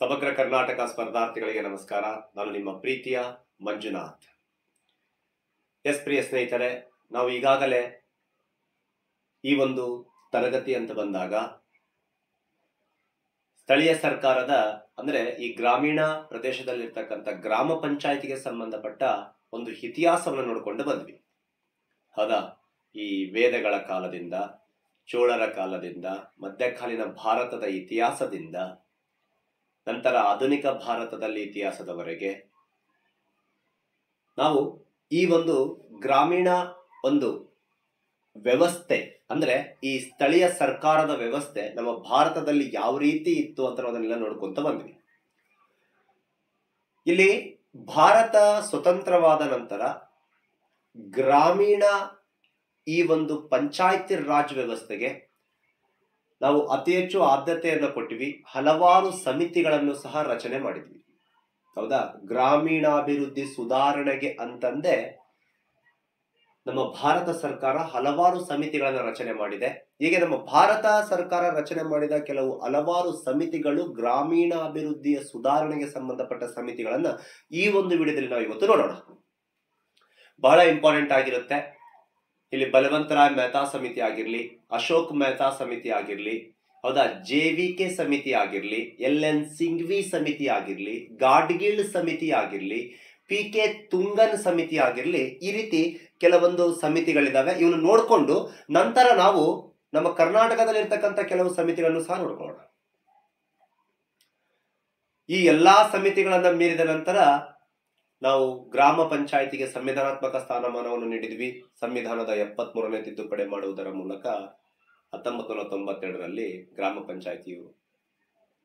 ಸಮಗ್ರ ಕರ್ನಾಟಕ ಸ್ಪರ್ಧಾರ್ಥಿಗಳಿಗೆ ನಮಸ್ಕಾರ. ನಾನು ನಿಮ್ಮ ಪ್ರೀತಿಯ ಮಂಜುನಾಥ್. ಪ್ರಿಯ ಸ್ನೇಹಿತರೆ, ನಾವು ಈಗಾಗಲೇ ಈ ಒಂದು ತರಗತಿ ಅಂತ ಬಂದಾಗ ಸ್ಥಳೀಯ ಸರ್ಕಾರದ ಅಂದ್ರೆ ಈ ಗ್ರಾಮೀಣ ಪ್ರದೇಶದಲ್ಲಿರ್ತಕ್ಕಂಥ ಗ್ರಾಮ ಪಂಚಾಯಿತಿಗೆ ಸಂಬಂಧಪಟ್ಟ ಒಂದು ಇತಿಹಾಸವನ್ನು ನೋಡಿಕೊಂಡು ಬಂದ್ವಿ. ಹೌದಾ? ಈ ವೇದಗಳ ಕಾಲದಿಂದ, ಚೋಳರ ಕಾಲದಿಂದ, ಮಧ್ಯಕಾಲೀನ ಭಾರತದ ಇತಿಹಾಸದಿಂದ, ನಂತರ ಆಧುನಿಕ ಭಾರತದಲ್ಲಿ ಇತಿಹಾಸದವರೆಗೆ ನಾವು ಈ ಒಂದು ಗ್ರಾಮೀಣ ಒಂದು ವ್ಯವಸ್ಥೆ ಅಂದ್ರೆ ಈ ಸ್ಥಳೀಯ ಸರ್ಕಾರದ ವ್ಯವಸ್ಥೆ ನಮ್ಮ ಭಾರತದಲ್ಲಿ ಯಾವ ರೀತಿ ಇತ್ತು ಅಂತ ಅದನ್ನೆಲ್ಲ ನೋಡ್ಕೊಂತ ಬಂದ್ವಿ. ಇಲ್ಲಿ ಭಾರತ ಸ್ವತಂತ್ರವಾದ ನಂತರ ಗ್ರಾಮೀಣ ಈ ಒಂದು ಪಂಚಾಯತಿ ರಾಜ್ ವ್ಯವಸ್ಥೆಗೆ ನಾವು ಅತಿ ಹೆಚ್ಚು ಆದ್ಯತೆಯನ್ನು ಕೊಟ್ಟಿವಿ. ಹಲವಾರು ಸಮಿತಿಗಳನ್ನು ಸಹ ರಚನೆ ಮಾಡಿದ್ವಿ. ಹೌದಾ? ಗ್ರಾಮೀಣಾಭಿವೃದ್ಧಿ ಸುಧಾರಣೆಗೆ ಅಂತಂದೆ ನಮ್ಮ ಭಾರತ ಸರ್ಕಾರ ಹಲವಾರು ಸಮಿತಿಗಳನ್ನು ರಚನೆ ಮಾಡಿದೆ. ಹೀಗೆ ನಮ್ಮ ಭಾರತ ಸರ್ಕಾರ ರಚನೆ ಮಾಡಿದ ಹಲವಾರು ಸಮಿತಿಗಳು ಗ್ರಾಮೀಣಾಭಿವೃದ್ಧಿಯ ಸುಧಾರಣೆಗೆ ಸಂಬಂಧಪಟ್ಟ ಸಮಿತಿಗಳನ್ನ ಈ ಒಂದು ವಿಡಿಯೋದಲ್ಲಿ ನಾವು ಇವತ್ತು ನೋಡೋಣ. ಬಹಳ ಇಂಪಾರ್ಟೆಂಟ್ ಆಗಿರುತ್ತೆ. ಇಲ್ಲಿ ಬಲವಂತರಾಯ್ ಮೆಹ್ತಾ ಸಮಿತಿ ಆಗಿರ್ಲಿ, ಅಶೋಕ್ ಮೆಹ್ತಾ ಸಮಿತಿ ಆಗಿರ್ಲಿ, ಹೌದಾ, JVK ಸಮಿತಿ ಆಗಿರ್ಲಿ, LN ಸಿಂಘ್ವಿ ಸಮಿತಿ ಆಗಿರ್ಲಿ, ಗಾಡ್ಗಿಲ್ ಸಮಿತಿ ಆಗಿರ್ಲಿ, PK ತುಂಗನ್ ಸಮಿತಿ ಆಗಿರ್ಲಿ, ಈ ರೀತಿ ಕೆಲವೊಂದು ಸಮಿತಿಗಳಿದಾವೆ. ಇವನು ನೋಡ್ಕೊಂಡು ನಂತರ ನಾವು ನಮ್ಮ ಕರ್ನಾಟಕದಲ್ಲಿ ಇರ್ತಕ್ಕಂಥ ಕೆಲವು ಸಮಿತಿಗಳನ್ನು ಸಹ ನೋಡ್ಕೊಳ್ಳೋಣ. ಈ ಎಲ್ಲಾ ಸಮಿತಿಗಳನ್ನ ಮೀರಿದ ನಂತರ ನಾವು ಗ್ರಾಮ ಪಂಚಾಯಿತಿಗೆ ಸಂವಿಧಾನಾತ್ಮಕ ಸ್ಥಾನಮಾನವನ್ನು ನೀಡಿದ್ವಿ. ಸಂವಿಧಾನದ 73ನೇ ತಿದ್ದುಪಡಿ ಮಾಡುವುದರ ಮೂಲಕ 1992ರಲ್ಲಿ ಗ್ರಾಮ ಪಂಚಾಯಿತಿಯು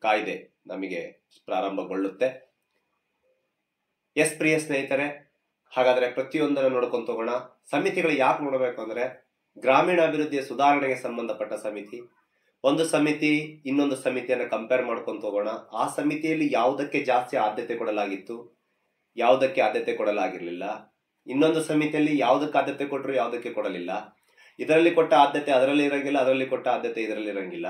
ಕಾಯ್ದೆ ನಮಗೆ ಪ್ರಾರಂಭಗೊಳ್ಳುತ್ತೆ. ಪ್ರಿಯ ಸ್ನೇಹಿತರೆ, ಹಾಗಾದ್ರೆ ಪ್ರತಿಯೊಂದನ್ನು ನೋಡ್ಕೊಂತ ಹೋಗೋಣ. ಸಮಿತಿಗಳು ಯಾಕೆ ನೋಡಬೇಕು ಅಂದ್ರೆ ಗ್ರಾಮೀಣಾಭಿವೃದ್ಧಿಯ ಸುಧಾರಣೆಗೆ ಸಂಬಂಧಪಟ್ಟ ಸಮಿತಿ. ಒಂದು ಸಮಿತಿ ಇನ್ನೊಂದು ಸಮಿತಿಯನ್ನು ಕಂಪೇರ್ ಮಾಡ್ಕೊಂತ ಹೋಗೋಣ. ಆ ಸಮಿತಿಯಲ್ಲಿ ಯಾವುದಕ್ಕೆ ಜಾಸ್ತಿ ಆದ್ಯತೆ ಕೊಡಲಾಗಿತ್ತು, ಯಾವುದಕ್ಕೆ ಆದ್ಯತೆ ಕೊಡಲಾಗಿರ್ಲಿಲ್ಲ. ಇನ್ನೊಂದು ಸಮಿತಿಯಲ್ಲಿ ಯಾವುದಕ್ಕೆ ಆದ್ಯತೆ ಕೊಟ್ಟರು, ಯಾವುದಕ್ಕೆ ಕೊಡಲಿಲ್ಲ. ಇದರಲ್ಲಿ ಕೊಟ್ಟ ಆದ್ಯತೆ ಅದರಲ್ಲಿ ಇರಂಗಿಲ್ಲ, ಅದರಲ್ಲಿ ಕೊಟ್ಟ ಆದ್ಯತೆ ಇದರಲ್ಲಿ ಇರಂಗಿಲ್ಲ.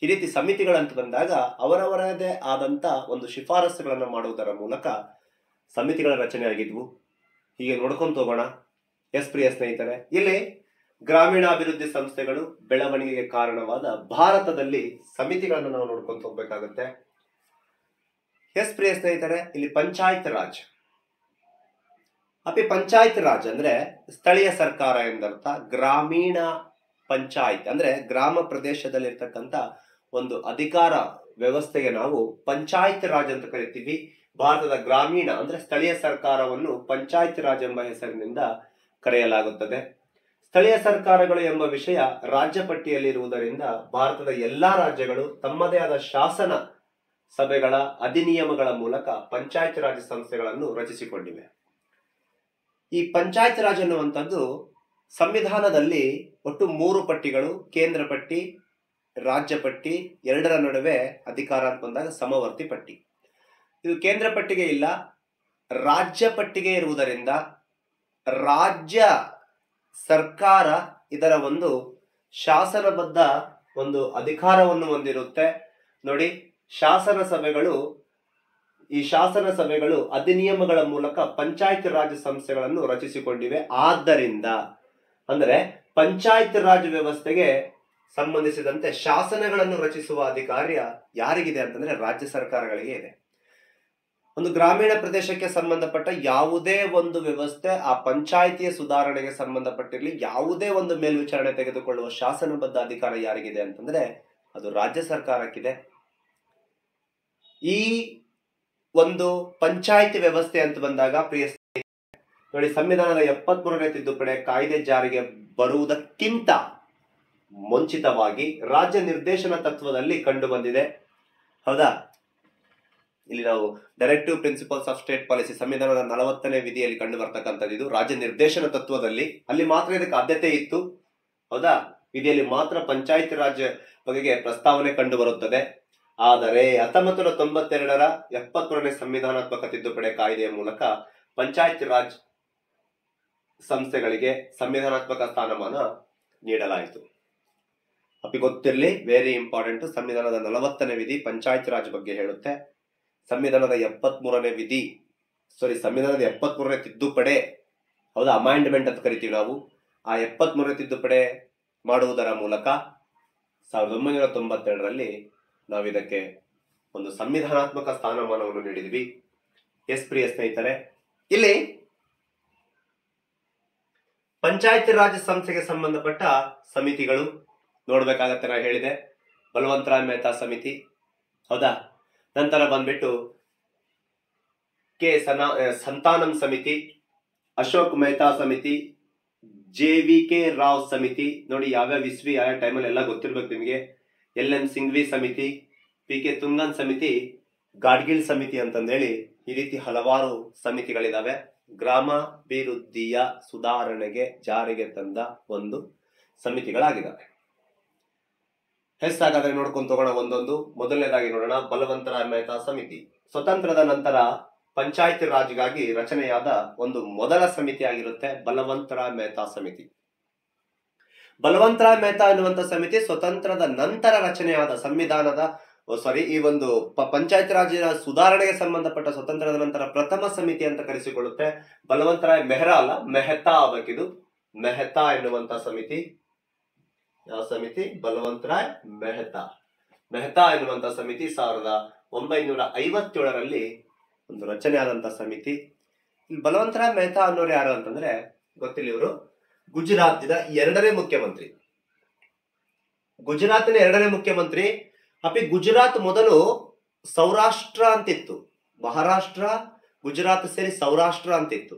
ಈ ರೀತಿ ಸಮಿತಿಗಳಂತ ಬಂದಾಗ ಅವರವರದೇ ಆದಂತ ಒಂದು ಶಿಫಾರಸುಗಳನ್ನು ಮಾಡುವುದರ ಮೂಲಕ ಸಮಿತಿಗಳ ರಚನೆ ಆಗಿದ್ವು. ಹೀಗೆ ನೋಡ್ಕೊಂತ ಹೋಗೋಣ. ಪ್ರಿಯ ಸ್ನೇಹಿತರೆ, ಇಲ್ಲಿ ಗ್ರಾಮೀಣಾಭಿವೃದ್ಧಿ ಸಂಸ್ಥೆಗಳು ಬೆಳವಣಿಗೆಗೆ ಕಾರಣವಾದ ಭಾರತದಲ್ಲಿ ಸಮಿತಿಗಳನ್ನು ನಾವು ನೋಡ್ಕೊಂತ ಹೋಗ್ಬೇಕಾಗುತ್ತೆ. ಪ್ರಿಯ ಸ್ನೇಹಿತರೆ, ಇಲ್ಲಿ ಪಂಚಾಯತ್ ರಾಜ್ ಪಂಚಾಯತ್ ರಾಜ್ ಅಂದ್ರೆ ಸ್ಥಳೀಯ ಸರ್ಕಾರ ಎಂದರ್ಥ. ಗ್ರಾಮೀಣ ಪಂಚಾಯತ್ ಅಂದ್ರೆ ಗ್ರಾಮ ಪ್ರದೇಶದಲ್ಲಿರ್ತಕ್ಕಂಥ ಒಂದು ಅಧಿಕಾರ ವ್ಯವಸ್ಥೆಗೆ ನಾವು ಪಂಚಾಯತ್ ರಾಜ್ ಅಂತ ಕರಿತೀವಿ. ಭಾರತದ ಗ್ರಾಮೀಣ ಅಂದ್ರೆ ಸ್ಥಳೀಯ ಸರ್ಕಾರವನ್ನು ಪಂಚಾಯತ್ ರಾಜ್ ಎಂಬ ಹೆಸರಿನಿಂದ ಕರೆಯಲಾಗುತ್ತದೆ. ಸ್ಥಳೀಯ ಸರ್ಕಾರಗಳು ಎಂಬ ವಿಷಯ ರಾಜ್ಯ ಪಟ್ಟಿಯಲ್ಲಿರುವುದರಿಂದ ಭಾರತದ ಎಲ್ಲಾ ರಾಜ್ಯಗಳು ತಮ್ಮದೇ ಆದ ಶಾಸನ ಸಭೆಗಳ ಅಧಿನಿಯಮಗಳ ಮೂಲಕ ಪಂಚಾಯತ್ ರಾಜ್ ಸಂಸ್ಥೆಗಳನ್ನು ರಚಿಸಿಕೊಂಡಿವೆ. ಈ ಪಂಚಾಯತ್ ರಾಜ್ ಅನ್ನುವಂಥದ್ದು ಸಂವಿಧಾನದಲ್ಲಿ ಒಟ್ಟು 3 ಪಟ್ಟಿಗಳು, ಕೇಂದ್ರ ಪಟ್ಟಿ, ರಾಜ್ಯ ಪಟ್ಟಿ, ಎರಡರ ನಡುವೆ ಅಧಿಕಾರ ಅಂತ ಬಂದಾಗ ಸಮವರ್ತಿ ಪಟ್ಟಿ. ಇದು ಕೇಂದ್ರ ಪಟ್ಟಿಗೆ ಇಲ್ಲ, ರಾಜ್ಯ ಪಟ್ಟಿಗೆ ಇರುವುದರಿಂದ ರಾಜ್ಯ ಸರ್ಕಾರ ಇದರ ಒಂದು ಶಾಸನಬದ್ಧ ಒಂದು ಅಧಿಕಾರವನ್ನು ಹೊಂದಿರುತ್ತೆ. ನೋಡಿ, ಈ ಶಾಸನ ಸಭೆಗಳು ಅಧಿನಿಯಮಗಳ ಮೂಲಕ ಪಂಚಾಯತ್ ರಾಜ್ ಸಂಸ್ಥೆಗಳನ್ನು ರಚಿಸಿಕೊಂಡಿವೆ. ಆದ್ದರಿಂದ ಅಂದರೆ ಪಂಚಾಯತ್ ರಾಜ್ ವ್ಯವಸ್ಥೆಗೆ ಸಂಬಂಧಿಸಿದಂತೆ ಶಾಸನಗಳನ್ನು ರಚಿಸುವ ಅಧಿಕಾರ ಯಾರಿಗಿದೆ ಅಂತಂದ್ರೆ ರಾಜ್ಯ ಸರ್ಕಾರಗಳಿಗೆ ಇದೆ. ಒಂದು ಗ್ರಾಮೀಣ ಪ್ರದೇಶಕ್ಕೆ ಸಂಬಂಧಪಟ್ಟ ಯಾವುದೇ ಒಂದು ವ್ಯವಸ್ಥೆ ಆ ಪಂಚಾಯಿತಿಯ ಸುಧಾರಣೆಗೆ ಸಂಬಂಧಪಟ್ಟಿರಲಿ, ಯಾವುದೇ ಒಂದು ಮೇಲ್ವಿಚಾರಣೆ ತೆಗೆದುಕೊಳ್ಳುವ ಶಾಸನಬದ್ಧ ಅಧಿಕಾರ ಯಾರಿಗಿದೆ ಅಂತಂದ್ರೆ ಅದು ರಾಜ್ಯ ಸರ್ಕಾರಕ್ಕಿದೆ. ಈ ಒಂದು ಪಂಚಾಯಿತಿ ವ್ಯವಸ್ಥೆ ಅಂತ ಬಂದಾಗ ಪ್ರಿಯ ನೋಡಿ, ಸಂವಿಧಾನದ 73ನೇ ತಿದ್ದುಪಡಿ ಕಾಯ್ದೆ ಜಾರಿಗೆ ಬರುವುದಕ್ಕಿಂತ ಮುಂಚಿತವಾಗಿ ರಾಜ್ಯ ನಿರ್ದೇಶನ ತತ್ವದಲ್ಲಿ ಕಂಡು ಬಂದಿದೆ. ಹೌದಾ? ಇಲ್ಲಿ ನಾವು directive principles of state policy ಸಂವಿಧಾನದ 40ನೇ ವಿಧಿಯಲ್ಲಿ ಕಂಡು ಬರ್ತಕ್ಕಂಥದ್ದು. ಇದು ರಾಜ್ಯ ನಿರ್ದೇಶನ ತತ್ವದಲ್ಲಿ ಅಲ್ಲಿ ಮಾತ್ರ ಇದಕ್ಕೆ ಆದ್ಯತೆ ಇತ್ತು. ಹೌದಾ? ವಿಧಿಯಲ್ಲಿ ಮಾತ್ರ ಪಂಚಾಯತ್ ರಾಜ್ ಬಗೆಗೆ ಪ್ರಸ್ತಾವನೆ ಕಂಡು ಬರುತ್ತದೆ. ಆದರೆ 1992ರ 73ನೇ ಸಂವಿಧಾನಾತ್ಮಕ ತಿದ್ದುಪಡಿ ಕಾಯ್ದೆಯ ಮೂಲಕ ಪಂಚಾಯತ್ ರಾಜ್ ಸಂಸ್ಥೆಗಳಿಗೆ ಸಂವಿಧಾನಾತ್ಮಕ ಸ್ಥಾನಮಾನ ನೀಡಲಾಯಿತು. ಗೊತ್ತಿರಲಿ, ವೆರಿ ಇಂಪಾರ್ಟೆಂಟ್. ಸಂವಿಧಾನದ 40ನೇ ವಿಧಿ ಪಂಚಾಯತ್ ರಾಜ್ ಬಗ್ಗೆ ಹೇಳುತ್ತೆ. ಸಂವಿಧಾನದ 73ನೇ ವಿಧಿ, ಸಂವಿಧಾನದ 73ನೇ ತಿದ್ದುಪಡಿ, ಹೌದಾ, ಅಮೈಂಡ್ಮೆಂಟ್ ಅಂತ ಕರಿತೀವಿ ನಾವು. ಆ 73ನೇ ತಿದ್ದುಪಡಿ ಮಾಡುವುದರ ಮೂಲಕ 1992ರಲ್ಲಿ ನಾವು ಇದಕ್ಕೆ ಒಂದು ಸಂವಿಧಾನಾತ್ಮಕ ಸ್ಥಾನಮಾನವನ್ನು ನೀಡಿದ್ವಿ. ಎಸ್ ಪ್ರಿಯ ಸ್ನೇಹಿತರೆ, ಇಲ್ಲಿ ಪಂಚಾಯತ್ ರಾಜ್ ಸಂಸ್ಥೆಗೆ ಸಂಬಂಧಪಟ್ಟ ಸಮಿತಿಗಳು ನೋಡ್ಬೇಕಾಗತ್ತೆ. ನಾ ಹೇಳಿದೆ ಬಲವಂತರಾಯ್ ಮೆಹ್ತಾ ಸಮಿತಿ, ಹೌದಾ. ನಂತರ ಬಂದ್ಬಿಟ್ಟು ಸಂತಾನಂ ಸಮಿತಿ, ಅಶೋಕ್ ಮೆಹ್ತಾ ಸಮಿತಿ, JVK ರಾವ್ ಸಮಿತಿ. ನೋಡಿ ಯಾವ್ಯಾವ ಇಸ್ವಿ ಯಾವ ಟೈಮಲ್ಲಿ ಎಲ್ಲ ಗೊತ್ತಿರ್ಬೇಕು ನಿಮಗೆ. LN ಸಿಂಘ್ವಿ ಸಮಿತಿ, PK ತುಂಗನ್ ಸಮಿತಿ, ಗಾಡ್ಗಿಲ್ ಸಮಿತಿ ಅಂತಂದೇಳಿ ಈ ರೀತಿ ಹಲವಾರು ಸಮಿತಿಗಳಿದಾವೆ. ಗ್ರಾಮಾಭಿವೃದ್ಧಿಯ ಸುಧಾರಣೆಗೆ ಜಾರಿಗೆ ತಂದ ಒಂದು ಸಮಿತಿಗಳಾಗಿದ್ದಾವೆ. ಹಾಗಾದ್ರೆ ನೋಡ್ಕೊಂಡು ತಗೋಣ ಒಂದೊಂದು. ಮೊದಲನೇದಾಗಿ ನೋಡೋಣ ಬಲವಂತರಾಯ್ ಮೆಹ್ತಾ ಸಮಿತಿ. ಸ್ವತಂತ್ರದ ನಂತರ ಪಂಚಾಯತ್ ರಾಜ್ಗಾಗಿ ರಚನೆಯಾದ ಒಂದು ಮೊದಲ ಸಮಿತಿ ಆಗಿರುತ್ತೆ ಬಲವಂತರಾಯ್ ಮೆಹ್ತಾ ಸಮಿತಿ. ಬಲವಂತರಾಯ್ ಮೆಹ್ತಾ ಎನ್ನುವಂತ ಸಮಿತಿ ಸ್ವತಂತ್ರದ ನಂತರ ರಚನೆಯಾದ ಈ ಒಂದು ಪಂಚಾಯತ್ ರಾಜ್ ಸುಧಾರಣೆಗೆ ಸಂಬಂಧಪಟ್ಟ ಸ್ವತಂತ್ರದ ನಂತರ ಪ್ರಥಮ ಸಮಿತಿ ಅಂತ ಕರೆಸಿಕೊಳ್ಳುತ್ತೆ. ಬಲವಂತರಾಯ್ ಮೆಹ್ರಾ ಅಲ್ಲ, ಮೆಹ್ತಾ ಆಗಬೇಕಿದು. ಮೆಹ್ತಾ ಎನ್ನುವಂತ ಸಮಿತಿ. ಯಾವ ಸಮಿತಿ? ಬಲವಂತರಾಯ್ ಮೆಹ್ತಾ ಎನ್ನುವಂತ ಸಮಿತಿ 1957ರಲ್ಲಿ ಒಂದು ರಚನೆ ಆದಂತ ಸಮಿತಿ. ಬಲವಂತರಾಯ್ ಮೆಹ್ತಾ ಅನ್ನೋರು ಯಾರು ಅಂತಂದ್ರೆ ಗೊತ್ತಿಲ್ಲ. ಇವರು ಗುಜರಾತಿನ ಎರಡನೇ ಮುಖ್ಯಮಂತ್ರಿ. ಗುಜರಾತಿನ ಎರಡನೇ ಮುಖ್ಯಮಂತ್ರಿ. ಗುಜರಾತ್ ಮೊದಲು ಸೌರಾಷ್ಟ್ರ ಅಂತಿತ್ತು. ಮಹಾರಾಷ್ಟ್ರ ಗುಜರಾತ್ ಸೇರಿ ಸೌರಾಷ್ಟ್ರ ಅಂತಿತ್ತು.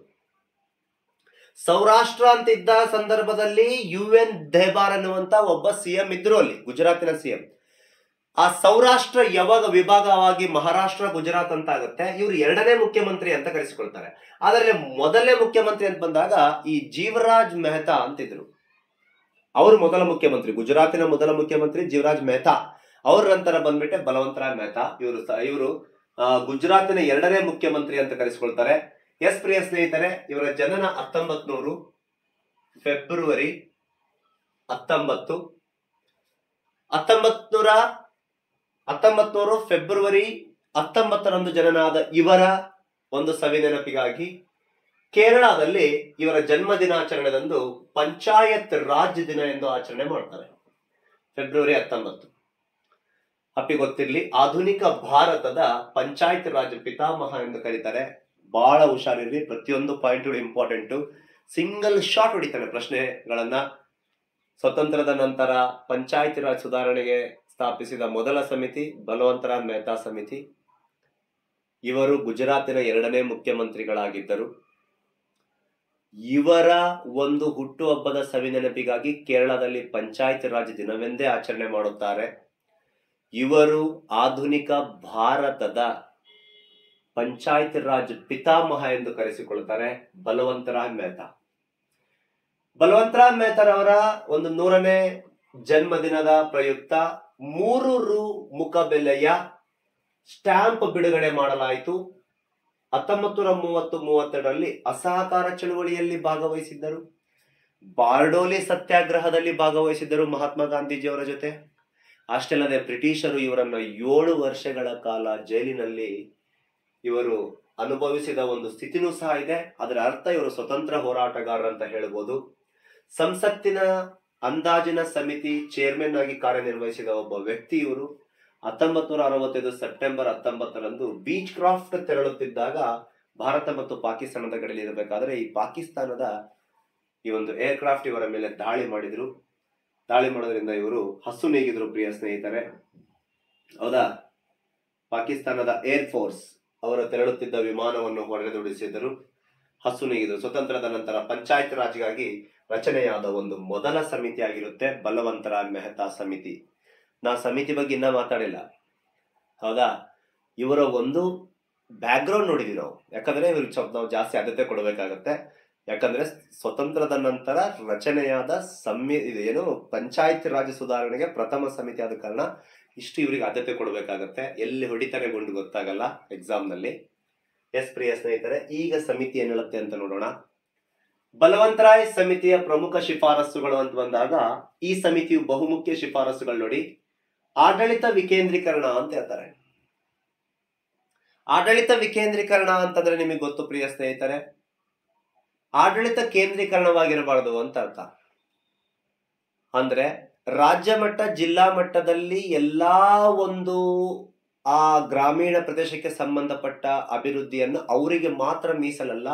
ಸೌರಾಷ್ಟ್ರ ಅಂತಿದ್ದ ಸಂದರ್ಭದಲ್ಲಿ UN ದೇಬಾರ್ ಅನ್ನುವಂತ ಒಬ್ಬ CM ಇದ್ರು ಅಲ್ಲಿ, ಗುಜರಾತಿನ CM. ಆ ಸೌರಾಷ್ಟ್ರ ಯಾವಾಗ ವಿಭಾಗವಾಗಿ ಮಹಾರಾಷ್ಟ್ರ ಗುಜರಾತ್ ಅಂತ ಆಗುತ್ತೆ, ಇವರು ಎರಡನೇ ಮುಖ್ಯಮಂತ್ರಿ ಅಂತ ಕರೆಸಿಕೊಳ್ತಾರೆ. ಆದರೆ ಮೊದಲನೇ ಮುಖ್ಯಮಂತ್ರಿ ಅಂತ ಬಂದಾಗ ಈ ಜೀವರಾಜ್ ಮೆಹ್ತಾ ಅಂತಿದ್ರು. ಅವರು ಮೊದಲ ಮುಖ್ಯಮಂತ್ರಿ, ಗುಜರಾತಿನ ಮೊದಲ ಮುಖ್ಯಮಂತ್ರಿ ಜೀವರಾಜ್ ಮೆಹ್ತಾ. ಅವ್ರ ನಂತರ ಬಂದ್ಬಿಟ್ಟೆ ಬಲವಂತರಾಯ್ ಮೆಹ್ತಾ. ಇವರು ಗುಜರಾತಿನ ಎರಡನೇ ಮುಖ್ಯಮಂತ್ರಿ ಅಂತ ಕರೆಸಿಕೊಳ್ತಾರೆ. ಎಸ್ ಪ್ರಿಯ ಸ್ನೇಹಿತರೆ, ಇವರ ಜನನ 1900 ಫೆಬ್ರವರಿ 19 ಫೆಬ್ರವರಿ 19ರಂದು ಜನನಾದ ಇವರ ಒಂದು ಸವಿನೆನಪಿಗಾಗಿ ಕೇರಳದಲ್ಲಿ ಇವರ ಜನ್ಮ ದಿನಾಚರಣೆದಂದು ಪಂಚಾಯತ್ ರಾಜ್ ದಿನ ಎಂದು ಆಚರಣೆ ಮಾಡ್ತಾರೆ. ಫೆಬ್ರವರಿ 19. ಗೊತ್ತಿರ್ಲಿ, ಆಧುನಿಕ ಭಾರತದ ಪಂಚಾಯತ್ ರಾಜ್ ಪಿತಾಮಹ ಎಂದು ಕರೀತಾರೆ. ಬಹಳ ಹುಷಾರಿರ್ರಿ, ಪ್ರತಿಯೊಂದು ಪಾಯಿಂಟ್ಗಳು ಇಂಪಾರ್ಟೆಂಟ್. ಸಿಂಗಲ್ ಶಾಟ್ ಹೊಡಿತಾನೆ ಪ್ರಶ್ನೆಗಳನ್ನ. ಸ್ವತಂತ್ರದ ನಂತರ ಪಂಚಾಯತ್ ರಾಜ್ ಸುಧಾರಣೆಗೆ ಸ್ಥಾಪಿಸಿದ ಮೊದಲ ಸಮಿತಿ ಬಲವಂತರಾಯ್ ಮೆಹ್ತಾ ಸಮಿತಿ. ಇವರು ಗುಜರಾತಿನ ಎರಡನೇ ಮುಖ್ಯಮಂತ್ರಿಗಳಾಗಿದ್ದರು. ಇವರ ಒಂದು ಹುಟ್ಟುಹಬ್ಬದ ಸವಿನೆನಪಿಗಾಗಿ ಕೇರಳದಲ್ಲಿ ಪಂಚಾಯತ್ ರಾಜ್ ದಿನವೆಂದೇ ಆಚರಣೆ ಮಾಡುತ್ತಾರೆ. ಇವರು ಆಧುನಿಕ ಭಾರತದ ಪಂಚಾಯತ್ ರಾಜ್ ಪಿತಾಮಹ ಎಂದು ಕರೆಸಿಕೊಳ್ಳುತ್ತಾರೆ ಬಲವಂತರಾಯ್ ಮೆಹ್ತಾ. ಬಲವಂತರಾಯ್ ಮೆಹ್ತಾರವರ ಒಂದು 100ನೇ ಜನ್ಮದಿನದ ಪ್ರಯುಕ್ತ 3 ರು ಮುಖಬೆಲೆಯ ಸ್ಟ್ಯಾಂಪ್ ಬಿಡುಗಡೆ ಮಾಡಲಾಯಿತು. 1930-32ರಲ್ಲಿ ಅಸಹಕಾರ ಚಳುವಳಿಯಲ್ಲಿ ಭಾಗವಹಿಸಿದ್ದರು. ಬಾರ್ಡೋಲಿ ಸತ್ಯಾಗ್ರಹದಲ್ಲಿ ಭಾಗವಹಿಸಿದ್ದರು ಮಹಾತ್ಮ ಗಾಂಧೀಜಿಯವರ ಜೊತೆ. ಅಷ್ಟೇ ಅಲ್ಲದೆ ಬ್ರಿಟಿಷರು ಇವರನ್ನ 7 ವರ್ಷಗಳ ಕಾಲ ಜೈಲಿನಲ್ಲಿ ಇವರು ಅನುಭವಿಸಿದ ಒಂದು ಸ್ಥಿತಿನೂ ಸಹ ಇದೆ. ಅದರ ಅರ್ಥ ಇವರು ಸ್ವತಂತ್ರ ಹೋರಾಟಗಾರರಂತ ಹೇಳ್ಬೋದು. ಸಂಸತ್ತಿನ ಅಂದಾಜಿನ ಸಮಿತಿ ಚೇರ್ಮನ್ ಆಗಿ ಕಾರ್ಯನಿರ್ವಹಿಸಿದ ಒಬ್ಬ ವ್ಯಕ್ತಿ ಇವರು. 1965 ಸೆಪ್ಟೆಂಬರ್ 19ರಂದು ಬೀಚ್ ಕ್ರಾಫ್ಟ್ ತೆರಳುತ್ತಿದ್ದಾಗ ಭಾರತ ಮತ್ತು ಪಾಕಿಸ್ತಾನದ ಗಡಿಯಲ್ಲಿ ಇರಬೇಕಾದ್ರೆ ಈ ಪಾಕಿಸ್ತಾನದ ಈ ಒಂದು ಏರ್ ಕ್ರಾಫ್ಟ್ ಇವರ ಮೇಲೆ ದಾಳಿ ಮಾಡಿದ್ರು. ದಾಳಿ ಮಾಡೋದ್ರಿಂದ ಇವರು ಹಸು ನೀಗಿದ್ರು ಪ್ರಿಯ ಸ್ನೇಹಿತರೆ, ಹೌದಾ. ಪಾಕಿಸ್ತಾನದ ಏರ್ ಫೋರ್ಸ್ ಅವರು ತೆರಳುತ್ತಿದ್ದ ವಿಮಾನವನ್ನು ಹೊಡೆದುಡಿಸಿದರು, ಹಸು ನೀಗಿದ್ರು. ಸ್ವತಂತ್ರದ ನಂತರ ಪಂಚಾಯತ್ ರಾಜ್ಗಾಗಿ ರಚನೆಯಾದ ಒಂದು ಮೊದಲ ಸಮಿತಿ ಆಗಿರುತ್ತೆ ಬಲವಂತರಾಯ್ ಮೆಹ್ತಾ ಸಮಿತಿ. ನಾ ಸಮಿತಿ ಬಗ್ಗೆ ಇನ್ನ ಮಾತಾಡಿಲ್ಲ, ಹೌದಾ. ಇವರ ಒಂದು ಬ್ಯಾಕ್ ಗ್ರೌಂಡ್ ನೋಡಿದ್ವಿ ನಾವು, ಯಾಕಂದ್ರೆ ಇವ್ರಿಗೆ ನಾವು ಜಾಸ್ತಿ ಆದ್ಯತೆ ಕೊಡಬೇಕಾಗತ್ತೆ. ಯಾಕಂದ್ರೆ ಸ್ವತಂತ್ರದ ನಂತರ ರಚನೆಯಾದ ಏನು ಪಂಚಾಯತ್ ರಾಜ್ ಸುಧಾರಣೆಗೆ ಪ್ರಥಮ ಸಮಿತಿ ಆದ ಕಾರಣ ಇಷ್ಟು ಇವರಿಗೆ ಆದ್ಯತೆ ಕೊಡಬೇಕಾಗತ್ತೆ. ಎಲ್ಲಿ ಹೊಡಿತಾರೆ ಗುಂಡು ಗೊತ್ತಾಗಲ್ಲ ಎಕ್ಸಾಮ್ ನಲ್ಲಿ. ಎಸ್ ಪ್ರಿಯ ಸ್ನೇಹಿತರೆ, ಈಗ ಸಮಿತಿ ಏನ್ ಹೇಳುತ್ತೆ ಅಂತ ನೋಡೋಣ. ಬಲವಂತರಾಯ್ ಸಮಿತಿಯ ಪ್ರಮುಖ ಶಿಫಾರಸುಗಳು ಅಂತ ಬಂದಾಗ ಈ ಸಮಿತಿಯು ಬಹುಮುಖ್ಯ ಶಿಫಾರಸುಗಳು ನೋಡಿ. ಆಡಳಿತ ವಿಕೇಂದ್ರೀಕರಣ ಅಂತ ಹೇಳ್ತಾರೆ. ಆಡಳಿತ ವಿಕೇಂದ್ರೀಕರಣ ಅಂತಂದ್ರೆ ನಿಮಗೆ ಗೊತ್ತು ಪ್ರಿಯ ಸ್ನೇಹಿತರೆ, ಆಡಳಿತ ಕೇಂದ್ರೀಕರಣವಾಗಿರಬಾರದು ಅಂತ ಅರ್ಥ. ಅಂದ್ರೆ ರಾಜ್ಯ ಮಟ್ಟ ಜಿಲ್ಲಾ ಮಟ್ಟದಲ್ಲಿ ಎಲ್ಲಾ ಒಂದು ಆ ಗ್ರಾಮೀಣ ಪ್ರದೇಶಕ್ಕೆ ಸಂಬಂಧಪಟ್ಟ ಅಭಿವೃದ್ಧಿಯನ್ನು ಅವರಿಗೆ ಮಾತ್ರ ಮೀಸಲಲ್ಲ,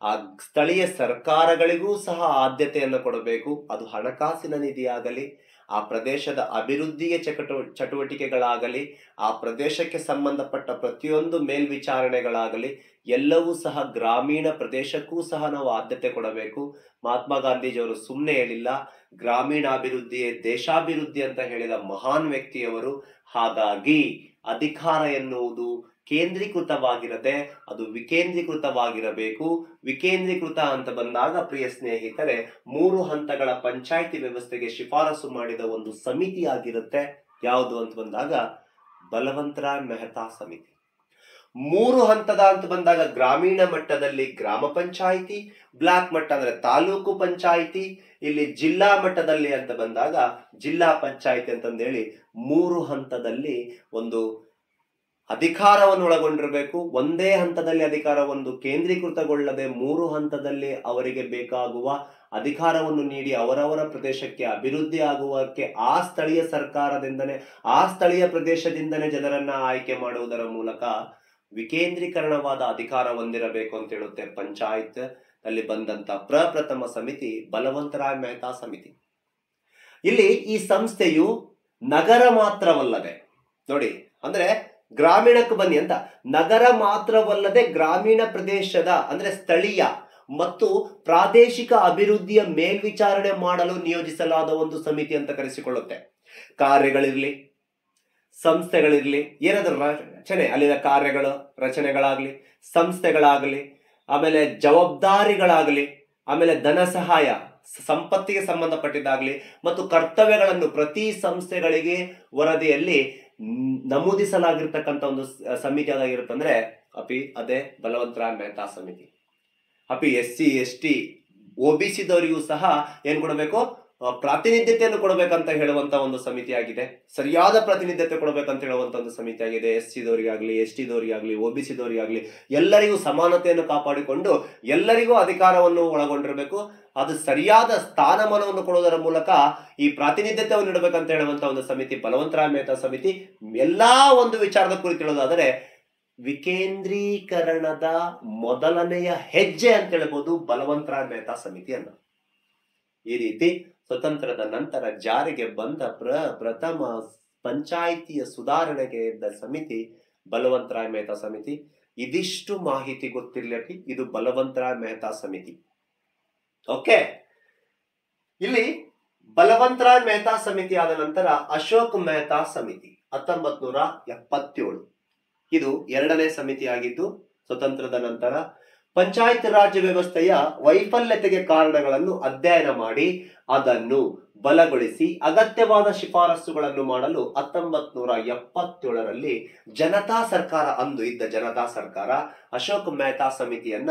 ಆ ಸ್ಥಳೀಯ ಸರ್ಕಾರಗಳಿಗೂ ಸಹ ಆದ್ಯತೆಯನ್ನು ಕೊಡಬೇಕು. ಅದು ಹಣಕಾಸಿನ ನಿಧಿಯಾಗಲಿ, ಆ ಪ್ರದೇಶದ ಅಭಿವೃದ್ಧಿಯ ಚಟುವಟಿಕೆಗಳಾಗಲಿ, ಆ ಪ್ರದೇಶಕ್ಕೆ ಸಂಬಂಧಪಟ್ಟ ಪ್ರತಿಯೊಂದು ಮೇಲ್ವಿಚಾರಣೆಗಳಾಗಲಿ, ಎಲ್ಲವೂ ಸಹ ಗ್ರಾಮೀಣ ಪ್ರದೇಶಕ್ಕೂ ಸಹ ನಾವು ಆದ್ಯತೆ ಕೊಡಬೇಕು. ಮಹಾತ್ಮ ಗಾಂಧೀಜಿಯವರು ಸುಮ್ಮನೆ ಹೇಳಿಲ್ಲ, ಗ್ರಾಮೀಣಾಭಿವೃದ್ಧಿಯೇ ದೇಶಾಭಿವೃದ್ಧಿ ಅಂತ ಹೇಳಿದ ಮಹಾನ್ ವ್ಯಕ್ತಿಯವರು. ಹಾಗಾಗಿ ಅಧಿಕಾರ ಎನ್ನುವುದು ಕೇಂದ್ರೀಕೃತವಾಗಿರದೆ ಅದು ವಿಕೇಂದ್ರೀಕೃತವಾಗಿರಬೇಕು. ವಿಕೇಂದ್ರೀಕೃತ ಅಂತ ಬಂದಾಗ ಪ್ರಿಯ ಸ್ನೇಹಿತರೆ, 3 ಹಂತಗಳ ಪಂಚಾಯಿತಿ ವ್ಯವಸ್ಥೆಗೆ ಶಿಫಾರಸು ಮಾಡಿದ ಒಂದು ಸಮಿತಿ ಆಗಿರುತ್ತೆ. ಯಾವುದು ಅಂತ ಬಂದಾಗ ಬಲವಂತರಾಯ್ ಮೆಹ್ತಾ ಸಮಿತಿ. 3 ಹಂತದ ಅಂತ ಬಂದಾಗ ಗ್ರಾಮೀಣ ಮಟ್ಟದಲ್ಲಿ ಗ್ರಾಮ ಪಂಚಾಯಿತಿ, ಬ್ಲಾಕ್ ಮಟ್ಟ ಅಂದ್ರೆ ತಾಲೂಕು ಪಂಚಾಯಿತಿ, ಇಲ್ಲಿ ಜಿಲ್ಲಾ ಮಟ್ಟದಲ್ಲಿ ಅಂತ ಬಂದಾಗ ಜಿಲ್ಲಾ ಪಂಚಾಯಿತಿ ಅಂತಂದೇಳಿ 3 ಹಂತದಲ್ಲಿ ಒಂದು ಅಧಿಕಾರವನ್ನು ಒಳಗೊಂಡಿರಬೇಕು. ಒಂದೇ ಹಂತದಲ್ಲಿ ಅಧಿಕಾರವನ್ನು ಕೇಂದ್ರೀಕೃತಗೊಳ್ಳದೆ 3 ಹಂತದಲ್ಲಿ ಅವರಿಗೆ ಬೇಕಾಗುವ ಅಧಿಕಾರವನ್ನು ನೀಡಿ ಅವರವರ ಪ್ರದೇಶಕ್ಕೆ ಅಭಿವೃದ್ಧಿ ಆಗುವಕ್ಕೆ ಆ ಸ್ಥಳೀಯ ಸರ್ಕಾರದಿಂದನೇ, ಆ ಸ್ಥಳೀಯ ಪ್ರದೇಶದಿಂದನೇ ಜನರನ್ನ ಆಯ್ಕೆ ಮಾಡುವುದರ ಮೂಲಕ ವಿಕೇಂದ್ರೀಕರಣವಾದ ಅಧಿಕಾರ ಹೊಂದಿರಬೇಕು ಅಂತ ಹೇಳುತ್ತೆ ಪಂಚಾಯತ್ ಅಲ್ಲಿ ಬಂದಂತ ಪ್ರಪ್ರಥಮ ಸಮಿತಿ ಬಲವಂತರಾಯ್ ಮೆಹ್ತಾ ಸಮಿತಿ. ಇಲ್ಲಿ ಈ ಸಂಸ್ಥೆಯು ನಗರ ಮಾತ್ರವಲ್ಲದೆ, ನೋಡಿ ಅಂದ್ರೆ ಗ್ರಾಮೀಣಕ್ಕೆ ಬನ್ನಿ ಅಂತ, ನಗರ ಮಾತ್ರವಲ್ಲದೆ ಗ್ರಾಮೀಣ ಪ್ರದೇಶದ ಅಂದ್ರೆ ಸ್ಥಳೀಯ ಮತ್ತು ಪ್ರಾದೇಶಿಕ ಅಭಿವೃದ್ಧಿಯ ಮೇಲ್ವಿಚಾರಣೆ ಮಾಡಲು ನಿಯೋಜಿಸಲಾದ ಒಂದು ಸಮಿತಿ ಅಂತ ಕರೆಸಿಕೊಳ್ಳುತ್ತೆ. ಕಾರ್ಯಗಳಿರ್ಲಿ, ಸಂಸ್ಥೆಗಳಿರ್ಲಿ, ಏನಾದರೂ ರಚನೆ, ಅಲ್ಲಿನ ಕಾರ್ಯಗಳು ರಚನೆಗಳಾಗ್ಲಿ, ಸಂಸ್ಥೆಗಳಾಗಲಿ, ಆಮೇಲೆ ಜವಾಬ್ದಾರಿಗಳಾಗಲಿ, ಆಮೇಲೆ ಧನ ಸಹಾಯ ಸಂಪತ್ತಿಗೆ ಸಂಬಂಧಪಟ್ಟಿದ್ದಾಗಲಿ ಮತ್ತು ಕರ್ತವ್ಯಗಳನ್ನು ಪ್ರತಿ ಸಂಸ್ಥೆಗಳಿಗೆ ವರದಿಯಲ್ಲಿ ನಮೂದಿಸಲಾಗಿರ್ತಕ್ಕಂಥ ಒಂದು ಸಮಿತಿ ಅದಾಗಿರುತ್ತೆ ಅಂದ್ರೆ ಅದೇ ಬಲವಂತರಾಯ್ ಮೆಹ್ತಾ ಸಮಿತಿ. SC ST OBC ದವರಿಗೂ ಸಹ ಏನ್ ಕೊಡಬೇಕು, ಪ್ರಾತಿನಿಧ್ಯತೆಯನ್ನು ಕೊಡಬೇಕಂತ ಹೇಳುವಂತ ಒಂದು ಸಮಿತಿ ಆಗಿದೆ. ಸರಿಯಾದ ಪ್ರಾತಿನಿಧ್ಯತೆ ಕೊಡಬೇಕಂತ ಹೇಳುವಂತ ಒಂದು ಸಮಿತಿ ಆಗಿದೆ. SC ದವರಿಗಾಗ್ಲಿ, ST ದವರಿಗಾಗ್ಲಿ, OBC ದವರಿಗಾಗ್ಲಿ ಎಲ್ಲರಿಗೂ ಸಮಾನತೆಯನ್ನು ಕಾಪಾಡಿಕೊಂಡು ಎಲ್ಲರಿಗೂ ಅಧಿಕಾರವನ್ನು ಒಳಗೊಂಡಿರಬೇಕು. ಅದು ಸರಿಯಾದ ಸ್ಥಾನಮಾನವನ್ನು ಕೊಡುವುದರ ಮೂಲಕ ಈ ಪ್ರಾತಿನಿಧ್ಯತೆಯನ್ನು ನೀಡಬೇಕಂತ ಹೇಳುವಂತ ಒಂದು ಸಮಿತಿ ಬಲವಂತರಾಯ್ ಮೆಹ್ತಾ ಸಮಿತಿ. ಎಲ್ಲಾ ಒಂದು ವಿಚಾರದ ಕುರಿತು ಹೇಳೋದಾದರೆ ವಿಕೇಂದ್ರೀಕರಣದ ಮೊದಲನೆಯ ಹೆಜ್ಜೆ ಅಂತ ಹೇಳ್ಬೋದು ಬಲವಂತರಾಯ್ ಮೆಹ್ತಾ ಸಮಿತಿಯನ್ನ. ಈ ರೀತಿ ಸ್ವತಂತ್ರದ ನಂತರ ಜಾರಿಗೆ ಬಂದ ಪ್ರಥಮ ಪಂಚಾಯಿತಿಯ ಸುಧಾರಣೆಗೆ ಇದ್ದ ಸಮಿತಿ ಬಲವಂತರಾಯ್ ಮೆಹ್ತಾ ಸಮಿತಿ. ಇದಿಷ್ಟು ಮಾಹಿತಿ ಗೊತ್ತಿರಲಿ, ಇದು ಬಲವಂತರಾಯ್ ಮೆಹ್ತಾ ಸಮಿತಿ. ಓಕೆ, ಇಲ್ಲಿ ಬಲವಂತರಾಯ್ ಮೆಹ್ತಾ ಸಮಿತಿ ಆದ ನಂತರ ಅಶೋಕ್ ಮೆಹ್ತಾ ಸಮಿತಿ 1977. ಇದು 2ನೇ ಸಮಿತಿ ಆಗಿದ್ದು ಸ್ವತಂತ್ರದ ನಂತರ ಪಂಚಾಯತ್ ರಾಜ್ ವ್ಯವಸ್ಥೆಯ ವೈಫಲ್ಯತೆಗೆ ಕಾರಣಗಳನ್ನು ಅಧ್ಯಯನ ಮಾಡಿ ಅದನ್ನು ಬಲಗೊಳಿಸಿ ಅಗತ್ಯವಾದ ಶಿಫಾರಸುಗಳನ್ನು ಮಾಡಲು 1977ರಲ್ಲಿ ಜನತಾ ಸರ್ಕಾರ, ಅಂದು ಇದ್ದ ಜನತಾ ಸರ್ಕಾರ ಅಶೋಕ್ ಮೆಹ್ತಾ ಸಮಿತಿಯನ್ನ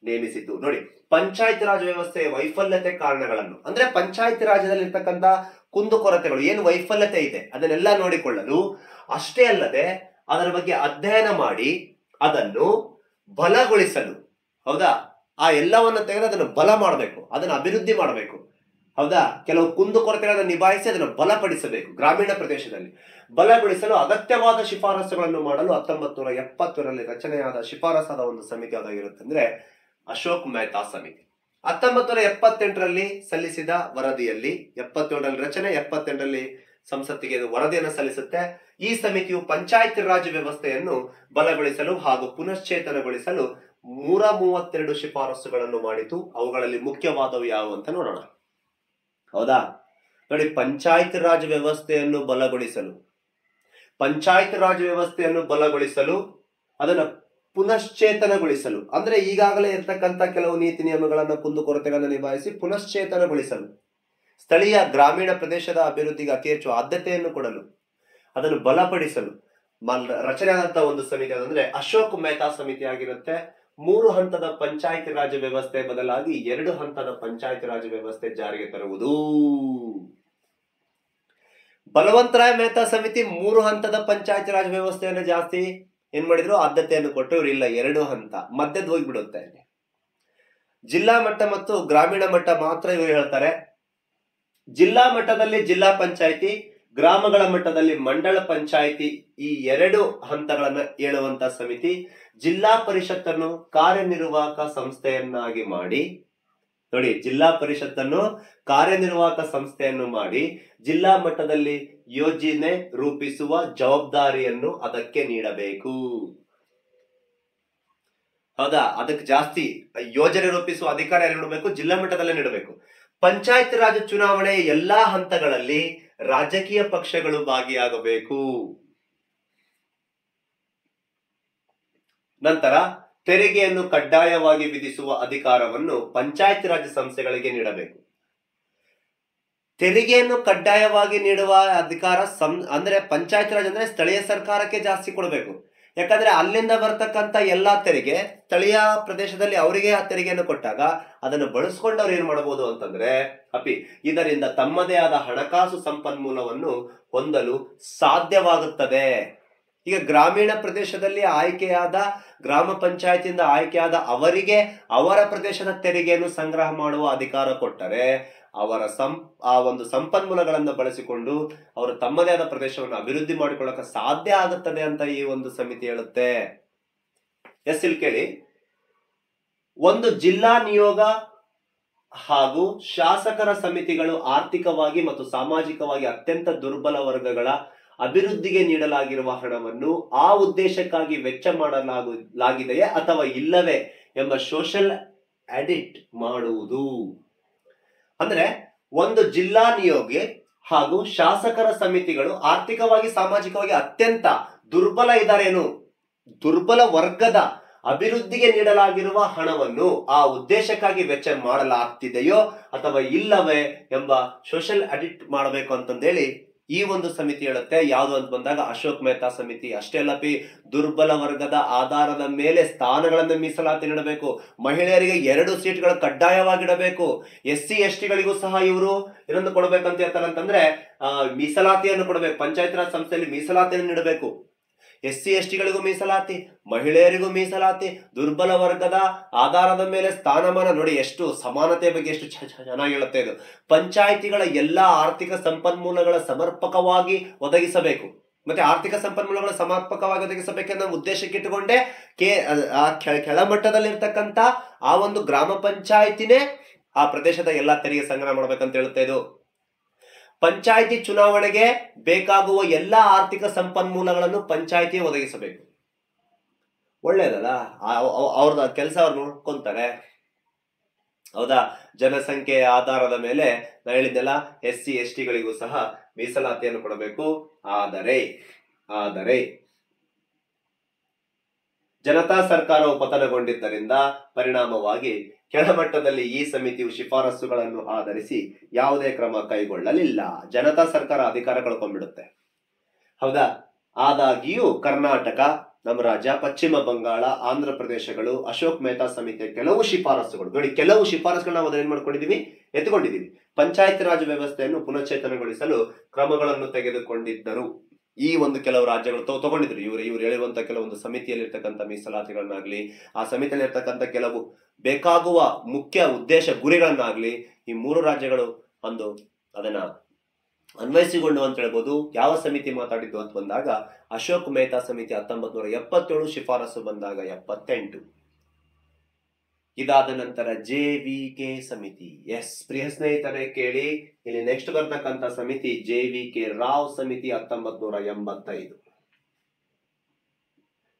ನೇಮಿಸಿತು. ನೋಡಿ, ಪಂಚಾಯತ್ ರಾಜ್ ವ್ಯವಸ್ಥೆಯ ವೈಫಲ್ಯತೆ ಕಾರಣಗಳನ್ನು ಅಂದ್ರೆ ಪಂಚಾಯತ್ ರಾಜ್ಯದಲ್ಲಿ ಇರ್ತಕ್ಕಂಥ ಕುಂದುಕೊರತೆಗಳು, ಏನು ವೈಫಲ್ಯತೆ ಇದೆ ಅದನ್ನೆಲ್ಲ ನೋಡಿಕೊಳ್ಳಲು, ಅಷ್ಟೇ ಅಲ್ಲದೆ ಅದರ ಬಗ್ಗೆ ಅಧ್ಯಯನ ಮಾಡಿ ಅದನ್ನು ಬಲಗೊಳಿಸಲು, ಹೌದಾ, ಆ ಎಲ್ಲವನ್ನು ತೆಗೆದು ಅದನ್ನು ಬಲ ಮಾಡಬೇಕು, ಅದನ್ನು ಅಭಿವೃದ್ಧಿ ಮಾಡಬೇಕು, ಹೌದಾ, ಕೆಲವು ಕುಂದುಕೊರತೆಗಳನ್ನು ನಿಭಾಯಿಸಿ ಅದನ್ನು ಬಲಪಡಿಸಬೇಕು. ಗ್ರಾಮೀಣ ಪ್ರದೇಶದಲ್ಲಿ ಬಲಗೊಳಿಸಲು ಅಗತ್ಯವಾದ ಶಿಫಾರಸುಗಳನ್ನು ಮಾಡಲು 1970ರಲ್ಲಿ ರಚನೆಯಾದ ಶಿಫಾರಸಾದ ಒಂದು ಸಮಿತಿ ಯಾವ್ದಾಗಿರುತ್ತೆ ಅಂದ್ರೆ ಅಶೋಕ್ ಮೆಹ್ತಾ ಸಮಿತಿ. 1978ರಲ್ಲಿ ಸಲ್ಲಿಸಿದ ವರದಿಯಲ್ಲಿ, 77ರಲ್ಲಿ ರಚನೆ, 78ರಲ್ಲಿ ಸಂಸತ್ತಿಗೆ ವರದಿಯನ್ನು ಸಲ್ಲಿಸುತ್ತೆ. ಈ ಸಮಿತಿಯು ಪಂಚಾಯತ್ ರಾಜ್ ವ್ಯವಸ್ಥೆಯನ್ನು ಬಲಗೊಳಿಸಲು ಹಾಗೂ ಪುನಶ್ಚೇತನಗೊಳಿಸಲು 132 ಶಿಫಾರಸುಗಳನ್ನು ಮಾಡಿತು. ಅವುಗಳಲ್ಲಿ ಮುಖ್ಯವಾದವು ಯಾವುವು ಅಂತ ನೋಡೋಣ. ಹೌದಾ, ನೋಡಿ, ಪಂಚಾಯತ್ ರಾಜ್ ವ್ಯವಸ್ಥೆಯನ್ನು ಬಲಗೊಳಿಸಲು, ಅದನ್ನ ಪುನಶ್ಚೇತನಗೊಳಿಸಲು ಅಂದ್ರೆ ಈಗಾಗಲೇ ಇರ್ತಕ್ಕಂಥ ಕೆಲವು ನೀತಿ ನಿಯಮಗಳನ್ನು ಕುಂದುಕೊರತೆಗಳನ್ನು ನಿಭಾಯಿಸಿ ಪುನಶ್ಚೇತನಗೊಳಿಸಲು, ಸ್ಥಳೀಯ ಗ್ರಾಮೀಣ ಪ್ರದೇಶದ ಅಭಿವೃದ್ಧಿಗೆ ಅತಿ ಹೆಚ್ಚು ಆದ್ಯತೆಯನ್ನು ಕೊಡಲು, ಅದನ್ನು ಬಲಪಡಿಸಲು ರಚನೆಯಾದಂತಹ ಒಂದು ಸಮಿತಿ ಅಂದ್ರೆ ಅಶೋಕ್ ಮೆಹ್ತಾ ಸಮಿತಿ ಆಗಿರುತ್ತೆ. 3 ಹಂತದ ಪಂಚಾಯತ್ ರಾಜ್ ವ್ಯವಸ್ಥೆ ಬದಲಾಗಿ 2 ಹಂತದ ಪಂಚಾಯತ್ ರಾಜ್ ವ್ಯವಸ್ಥೆ ಜಾರಿಗೆ ತರುವುದು. ಬಲವಂತರಾಯ್ ಮೆಹ್ತಾ ಸಮಿತಿ 3 ಹಂತದ ಪಂಚಾಯತ್ ರಾಜ್ ವ್ಯವಸ್ಥೆಯನ್ನು ಜಾಸ್ತಿ ಏನ್ ಮಾಡಿದ್ರು, ಆದ್ಯತೆಯನ್ನು ಕೊಟ್ಟು ಇವ್ರು ಇಲ್ಲ 2 ಹಂತ ಮಧ್ಯದ ಹೋಗ್ಬಿಡುತ್ತೆ. ಜಿಲ್ಲಾ ಮಟ್ಟ ಮತ್ತು ಗ್ರಾಮೀಣ ಮಟ್ಟ ಮಾತ್ರ ಇವರು ಹೇಳ್ತಾರೆ. ಜಿಲ್ಲಾ ಮಟ್ಟದಲ್ಲಿ ಜಿಲ್ಲಾ ಪಂಚಾಯಿತಿ, ಗ್ರಾಮಗಳ ಮಟ್ಟದಲ್ಲಿ ಮಂಡಳ ಪಂಚಾಯಿತಿ, ಈ 2 ಹಂತಗಳನ್ನ ಹೇಳುವಂತ ಸಮಿತಿ ಜಿಲ್ಲಾ ಪರಿಷತ್ತನ್ನು ಕಾರ್ಯನಿರ್ವಾಹಕ ಸಂಸ್ಥೆಯನ್ನಾಗಿ ಮಾಡಿ, ನೋಡಿ, ಜಿಲ್ಲಾ ಪರಿಷತ್ತನ್ನು ಕಾರ್ಯನಿರ್ವಾಹಕ ಸಂಸ್ಥೆಯನ್ನು ಮಾಡಿ ಜಿಲ್ಲಾ ಮಟ್ಟದಲ್ಲಿ ಯೋಜನೆ ರೂಪಿಸುವ ಜವಾಬ್ದಾರಿಯನ್ನು ಅದಕ್ಕೆ ನೀಡಬೇಕು. ಹೌದಾ, ಅದಕ್ಕೆ ಜಾಸ್ತಿ ಯೋಜನೆ ರೂಪಿಸುವ ಅಧಿಕಾರ ಎಲ್ಲಿ ನೀಡಬೇಕು? ಜಿಲ್ಲಾ ಮಟ್ಟದಲ್ಲೇ ನೀಡಬೇಕು. ಪಂಚಾಯತ್ ರಾಜ್ ಚುನಾವಣೆಯ ಎಲ್ಲಾ ಹಂತಗಳಲ್ಲಿ ರಾಜಕೀಯ ಪಕ್ಷಗಳು ಭಾಗಿಯಾಗಬೇಕು. ನಂತರ ತೆರಿಗೆಯನ್ನು ಕಡ್ಡಾಯವಾಗಿ ವಿಧಿಸುವ ಅಧಿಕಾರವನ್ನು ಪಂಚಾಯತ್ ರಾಜ್ ಸಂಸ್ಥೆಗಳಿಗೆ ನೀಡಬೇಕು. ತೆರಿಗೆಯನ್ನು ಕಡ್ಡಾಯವಾಗಿ ನೀಡುವ ಅಧಿಕಾರ ಅಂದ್ರೆ ಪಂಚಾಯತ್ ರಾಜ್ ಅಂದ್ರೆ ಸ್ಥಳೀಯ ಸರ್ಕಾರಕ್ಕೆ ಜಾಸ್ತಿ ಕೊಡಬೇಕು. ಯಾಕಂದ್ರೆ ಅಲ್ಲಿಂದ ಬರ್ತಕ್ಕಂಥ ಎಲ್ಲಾ ತೆರಿಗೆ ಸ್ಥಳೀಯ ಪ್ರದೇಶದಲ್ಲಿ ಅವರಿಗೆ ಆ ತೆರಿಗೆಯನ್ನು ಕೊಟ್ಟಾಗ ಅದನ್ನು ಬಳಸ್ಕೊಂಡು ಅವ್ರು ಏನ್ ಮಾಡಬಹುದು ಅಂತಂದ್ರೆ ಇದರಿಂದ ತಮ್ಮದೇ ಆದ ಹಣಕಾಸು ಸಂಪನ್ಮೂಲವನ್ನು ಹೊಂದಲು ಸಾಧ್ಯವಾಗುತ್ತದೆ. ಈಗ ಗ್ರಾಮೀಣ ಪ್ರದೇಶದಲ್ಲಿ ಆಯ್ಕೆಯಾದ ಗ್ರಾಮ ಪಂಚಾಯತಿಯಿಂದ ಆಯ್ಕೆಯಾದ ಅವರಿಗೆ ಅವರ ಪ್ರದೇಶದ ತೆರಿಗೆಯನ್ನು ಸಂಗ್ರಹ ಮಾಡುವ ಅಧಿಕಾರ ಕೊಟ್ಟರೆ ಅವರ ಆ ಒಂದು ಸಂಪನ್ಮೂಲಗಳನ್ನು ಬಳಸಿಕೊಂಡು ಅವರು ತಮ್ಮದೇ ಆದ ಪ್ರದೇಶವನ್ನು ಅಭಿವೃದ್ಧಿ ಮಾಡಿಕೊಳ್ಳಕ್ಕೆ ಸಾಧ್ಯ ಆಗುತ್ತದೆ ಅಂತ ಈ ಒಂದು ಸಮಿತಿ ಹೇಳುತ್ತೆ. ಇಲ್ಲಿ ಕೇಳಿ, ಒಂದು ಜಿಲ್ಲಾ ನಿಯೋಗ ಹಾಗೂ ಶಾಸಕರ ಸಮಿತಿಗಳು ಆರ್ಥಿಕವಾಗಿ ಮತ್ತು ಸಾಮಾಜಿಕವಾಗಿ ಅತ್ಯಂತ ದುರ್ಬಲ ವರ್ಗಗಳ ಅಭಿವೃದ್ಧಿಗೆ ನೀಡಲಾಗಿರುವ ಹಣವನ್ನು ಆ ಉದ್ದೇಶಕ್ಕಾಗಿ ವೆಚ್ಚ ಮಾಡಲಾಗಿದೆಯೇ ಅಥವಾ ಇಲ್ಲವೇ ಎಂಬ ಸೋಷಿಯಲ್ ಆಡಿಟ್ ಮಾಡುವುದು. ಅಂದ್ರೆ ಒಂದು ಜಿಲ್ಲಾ ನಿಯೋಗಿ ಹಾಗೂ ಶಾಸಕರ ಸಮಿತಿಗಳು ಆರ್ಥಿಕವಾಗಿ ಸಾಮಾಜಿಕವಾಗಿ ಅತ್ಯಂತ ದುರ್ಬಲ ಇದ್ದಾರೇನು, ದುರ್ಬಲ ವರ್ಗದ ಅಭಿವೃದ್ಧಿಗೆ ನೀಡಲಾಗಿರುವ ಹಣವನ್ನು ಆ ಉದ್ದೇಶಕ್ಕಾಗಿ ವೆಚ್ಚ ಮಾಡಲಾಗ್ತಿದೆಯೋ ಅಥವಾ ಇಲ್ಲವೇ ಎಂಬ ಸೋಷಿಯಲ್ ಆಡಿಟ್ ಮಾಡಬೇಕು ಅಂತಂದೇಳಿ ಈ ಒಂದು ಸಮಿತಿ ಹೇಳುತ್ತೆ. ಯಾವುದು ಅಂತ ಬಂದಾಗ ಅಶೋಕ್ ಮೆಹ್ತಾ ಸಮಿತಿ. ಅಷ್ಟೇ ಅಲ್ಲ ದುರ್ಬಲ ವರ್ಗದ ಆಧಾರದ ಮೇಲೆ ಸ್ಥಾನಗಳನ್ನು ಮೀಸಲಾತಿ ನೀಡಬೇಕು. ಮಹಿಳೆಯರಿಗೆ 2 ಸೀಟ್ಗಳು ಕಡ್ಡಾಯವಾಗಿಡಬೇಕು. SC ST ಗಳಿಗೂ ಸಹ ಇವರು ಏನೊಂದು ಕೊಡಬೇಕಂತ ಹೇಳ್ತಾರೆ ಅಂತಂದ್ರೆ ಮೀಸಲಾತಿಯನ್ನು ಕೊಡಬೇಕು. ಪಂಚಾಯತ್ ರಾಜ್ ಸಂಸ್ಥೆಯಲ್ಲಿ ಮೀಸಲಾತಿಯನ್ನು ನೀಡಬೇಕು. SC ST ಗಳಿಗೂ ಮೀಸಲಾತಿ, ಮಹಿಳೆಯರಿಗೂ ಮೀಸಲಾತಿ, ದುರ್ಬಲ ವರ್ಗದ ಆಧಾರದ ಮೇಲೆ ಸ್ಥಾನಮಾನ. ನೋಡಿ ಎಷ್ಟು ಸಮಾನತೆಯ ಬಗ್ಗೆ ಎಷ್ಟು ಚೆನ್ನಾಗಿ ಹೇಳುತ್ತೆ ಇದು. ಪಂಚಾಯಿತಿಗಳ ಎಲ್ಲಾ ಆರ್ಥಿಕ ಸಂಪನ್ಮೂಲಗಳ ಸಮರ್ಪಕವಾಗಿ ಒದಗಿಸಬೇಕು. ಮತ್ತೆ ಆರ್ಥಿಕ ಸಂಪನ್ಮೂಲಗಳ ಸಮರ್ಪಕವಾಗಿ ಒದಗಿಸಬೇಕೆಂಬ ಉದ್ದೇಶಕ್ಕೆ ಇಟ್ಟುಕೊಂಡೆ ಕೆಳಮಟ್ಟದಲ್ಲಿ ಇರ್ತಕ್ಕಂಥ ಆ ಒಂದು ಗ್ರಾಮ ಪಂಚಾಯಿತಿನೇ ಆ ಪ್ರದೇಶದ ಎಲ್ಲಾ ತೆರಿಗೆ ಸಂಗ್ರಹ ಮಾಡ್ಬೇಕಂತ ಹೇಳುತ್ತೆ ಇದು. ಪಂಚಾಯಿತಿ ಚುನಾವಣೆಗೆ ಬೇಕಾಗುವ ಎಲ್ಲಾ ಆರ್ಥಿಕ ಸಂಪನ್ಮೂಲಗಳನ್ನು ಪಂಚಾಯಿತಿ ಒದಗಿಸಬೇಕು. ಒಳ್ಳೇದಲ್ಲ, ಅವ್ರದ ಕೆಲಸ ಅವ್ರು ನೋಡ್ಕೊಂತಾರೆ. ಹೌದಾ, ಜನಸಂಖ್ಯೆಯ ಆಧಾರದ ಮೇಲೆ ನಾ ಹೇಳಿದ್ದೆಲ್ಲ SC ST ಗಳಿಗೂ ಸಹ ಮೀಸಲಾತಿಯನ್ನು ಕೊಡಬೇಕು. ಆದರೆ ಜನತಾ ಸರ್ಕಾರವು ಪತನಗೊಂಡಿದ್ದರಿಂದ ಪರಿಣಾಮವಾಗಿ ಕೆಳಮಟ್ಟದಲ್ಲಿ ಈ ಸಮಿತಿಯು ಶಿಫಾರಸುಗಳನ್ನು ಆಧರಿಸಿ ಯಾವುದೇ ಕ್ರಮ ಕೈಗೊಳ್ಳಲಿಲ್ಲ. ಜನತಾ ಸರ್ಕಾರ ಅಧಿಕಾರ ಕಳ್ಕೊಂಡ್ಬಿಡುತ್ತೆ. ಹೌದಾ, ಆದಾಗಿಯೂ ಕರ್ನಾಟಕ, ನಮ್ಮ ರಾಜ್ಯ, ಪಶ್ಚಿಮ ಬಂಗಾಳ, ಆಂಧ್ರ ಪ್ರದೇಶಗಳು ಅಶೋಕ್ ಮೆಹ್ತಾ ಸಮಿತಿಯ ಕೆಲವು ಶಿಫಾರಸುಗಳು, ನೋಡಿ ಕೆಲವು ಶಿಫಾರಸುಗಳು ನಾವು ಅದನ್ನ ಏನ್ ಮಾಡ್ಕೊಂಡಿದೀವಿ, ಎತ್ತುಕೊಂಡಿದೀವಿ. ಪಂಚಾಯತ್ ರಾಜ್ ವ್ಯವಸ್ಥೆಯನ್ನು ಪುನಶ್ಚೇತನಗೊಳಿಸಲು ಕ್ರಮಗಳನ್ನು ತೆಗೆದುಕೊಂಡಿದ್ದರು. ಈ ಒಂದು ಕೆಲವು ರಾಜ್ಯಗಳು ತಗೊಂಡಿದ್ರು. ಇವ್ರು ಹೇಳುವಂತ ಕೆಲವೊಂದು ಸಮಿತಿಯಲ್ಲಿ ಇರ್ತಕ್ಕಂಥ ಮೀಸಲಾತಿಗಳನ್ನಾಗ್ಲಿ, ಆ ಸಮಿತಿಯಲ್ಲಿ ಇರ್ತಕ್ಕಂಥ ಕೆಲವು ಬೇಕಾಗುವ ಮುಖ್ಯ ಉದ್ದೇಶ ಗುರಿಗಳನ್ನಾಗ್ಲಿ ಈ 3 ರಾಜ್ಯಗಳು ಅದನ್ನ ಅನ್ವಯಿಸಿಕೊಂಡು ಅಂತ ಹೇಳ್ಬೋದು. ಯಾವ ಸಮಿತಿ ಮಾತಾಡಿದ್ದು ಅಂತ ಬಂದಾಗ ಅಶೋಕ್ ಮೆಹ್ತಾ ಸಮಿತಿ 1977, ಶಿಫಾರಸು ಬಂದಾಗ 78. ಇದಾದ ನಂತರ JVK ಸಮಿತಿ. ಪ್ರಿಯ ಸ್ನೇಹಿತರೆ ಕೇಳಿ, ಇಲ್ಲಿ ನೆಕ್ಸ್ಟ್ ಬರ್ತಕ್ಕಂಥ ಸಮಿತಿ JVK ರಾವ್ ಸಮಿತಿ 1985.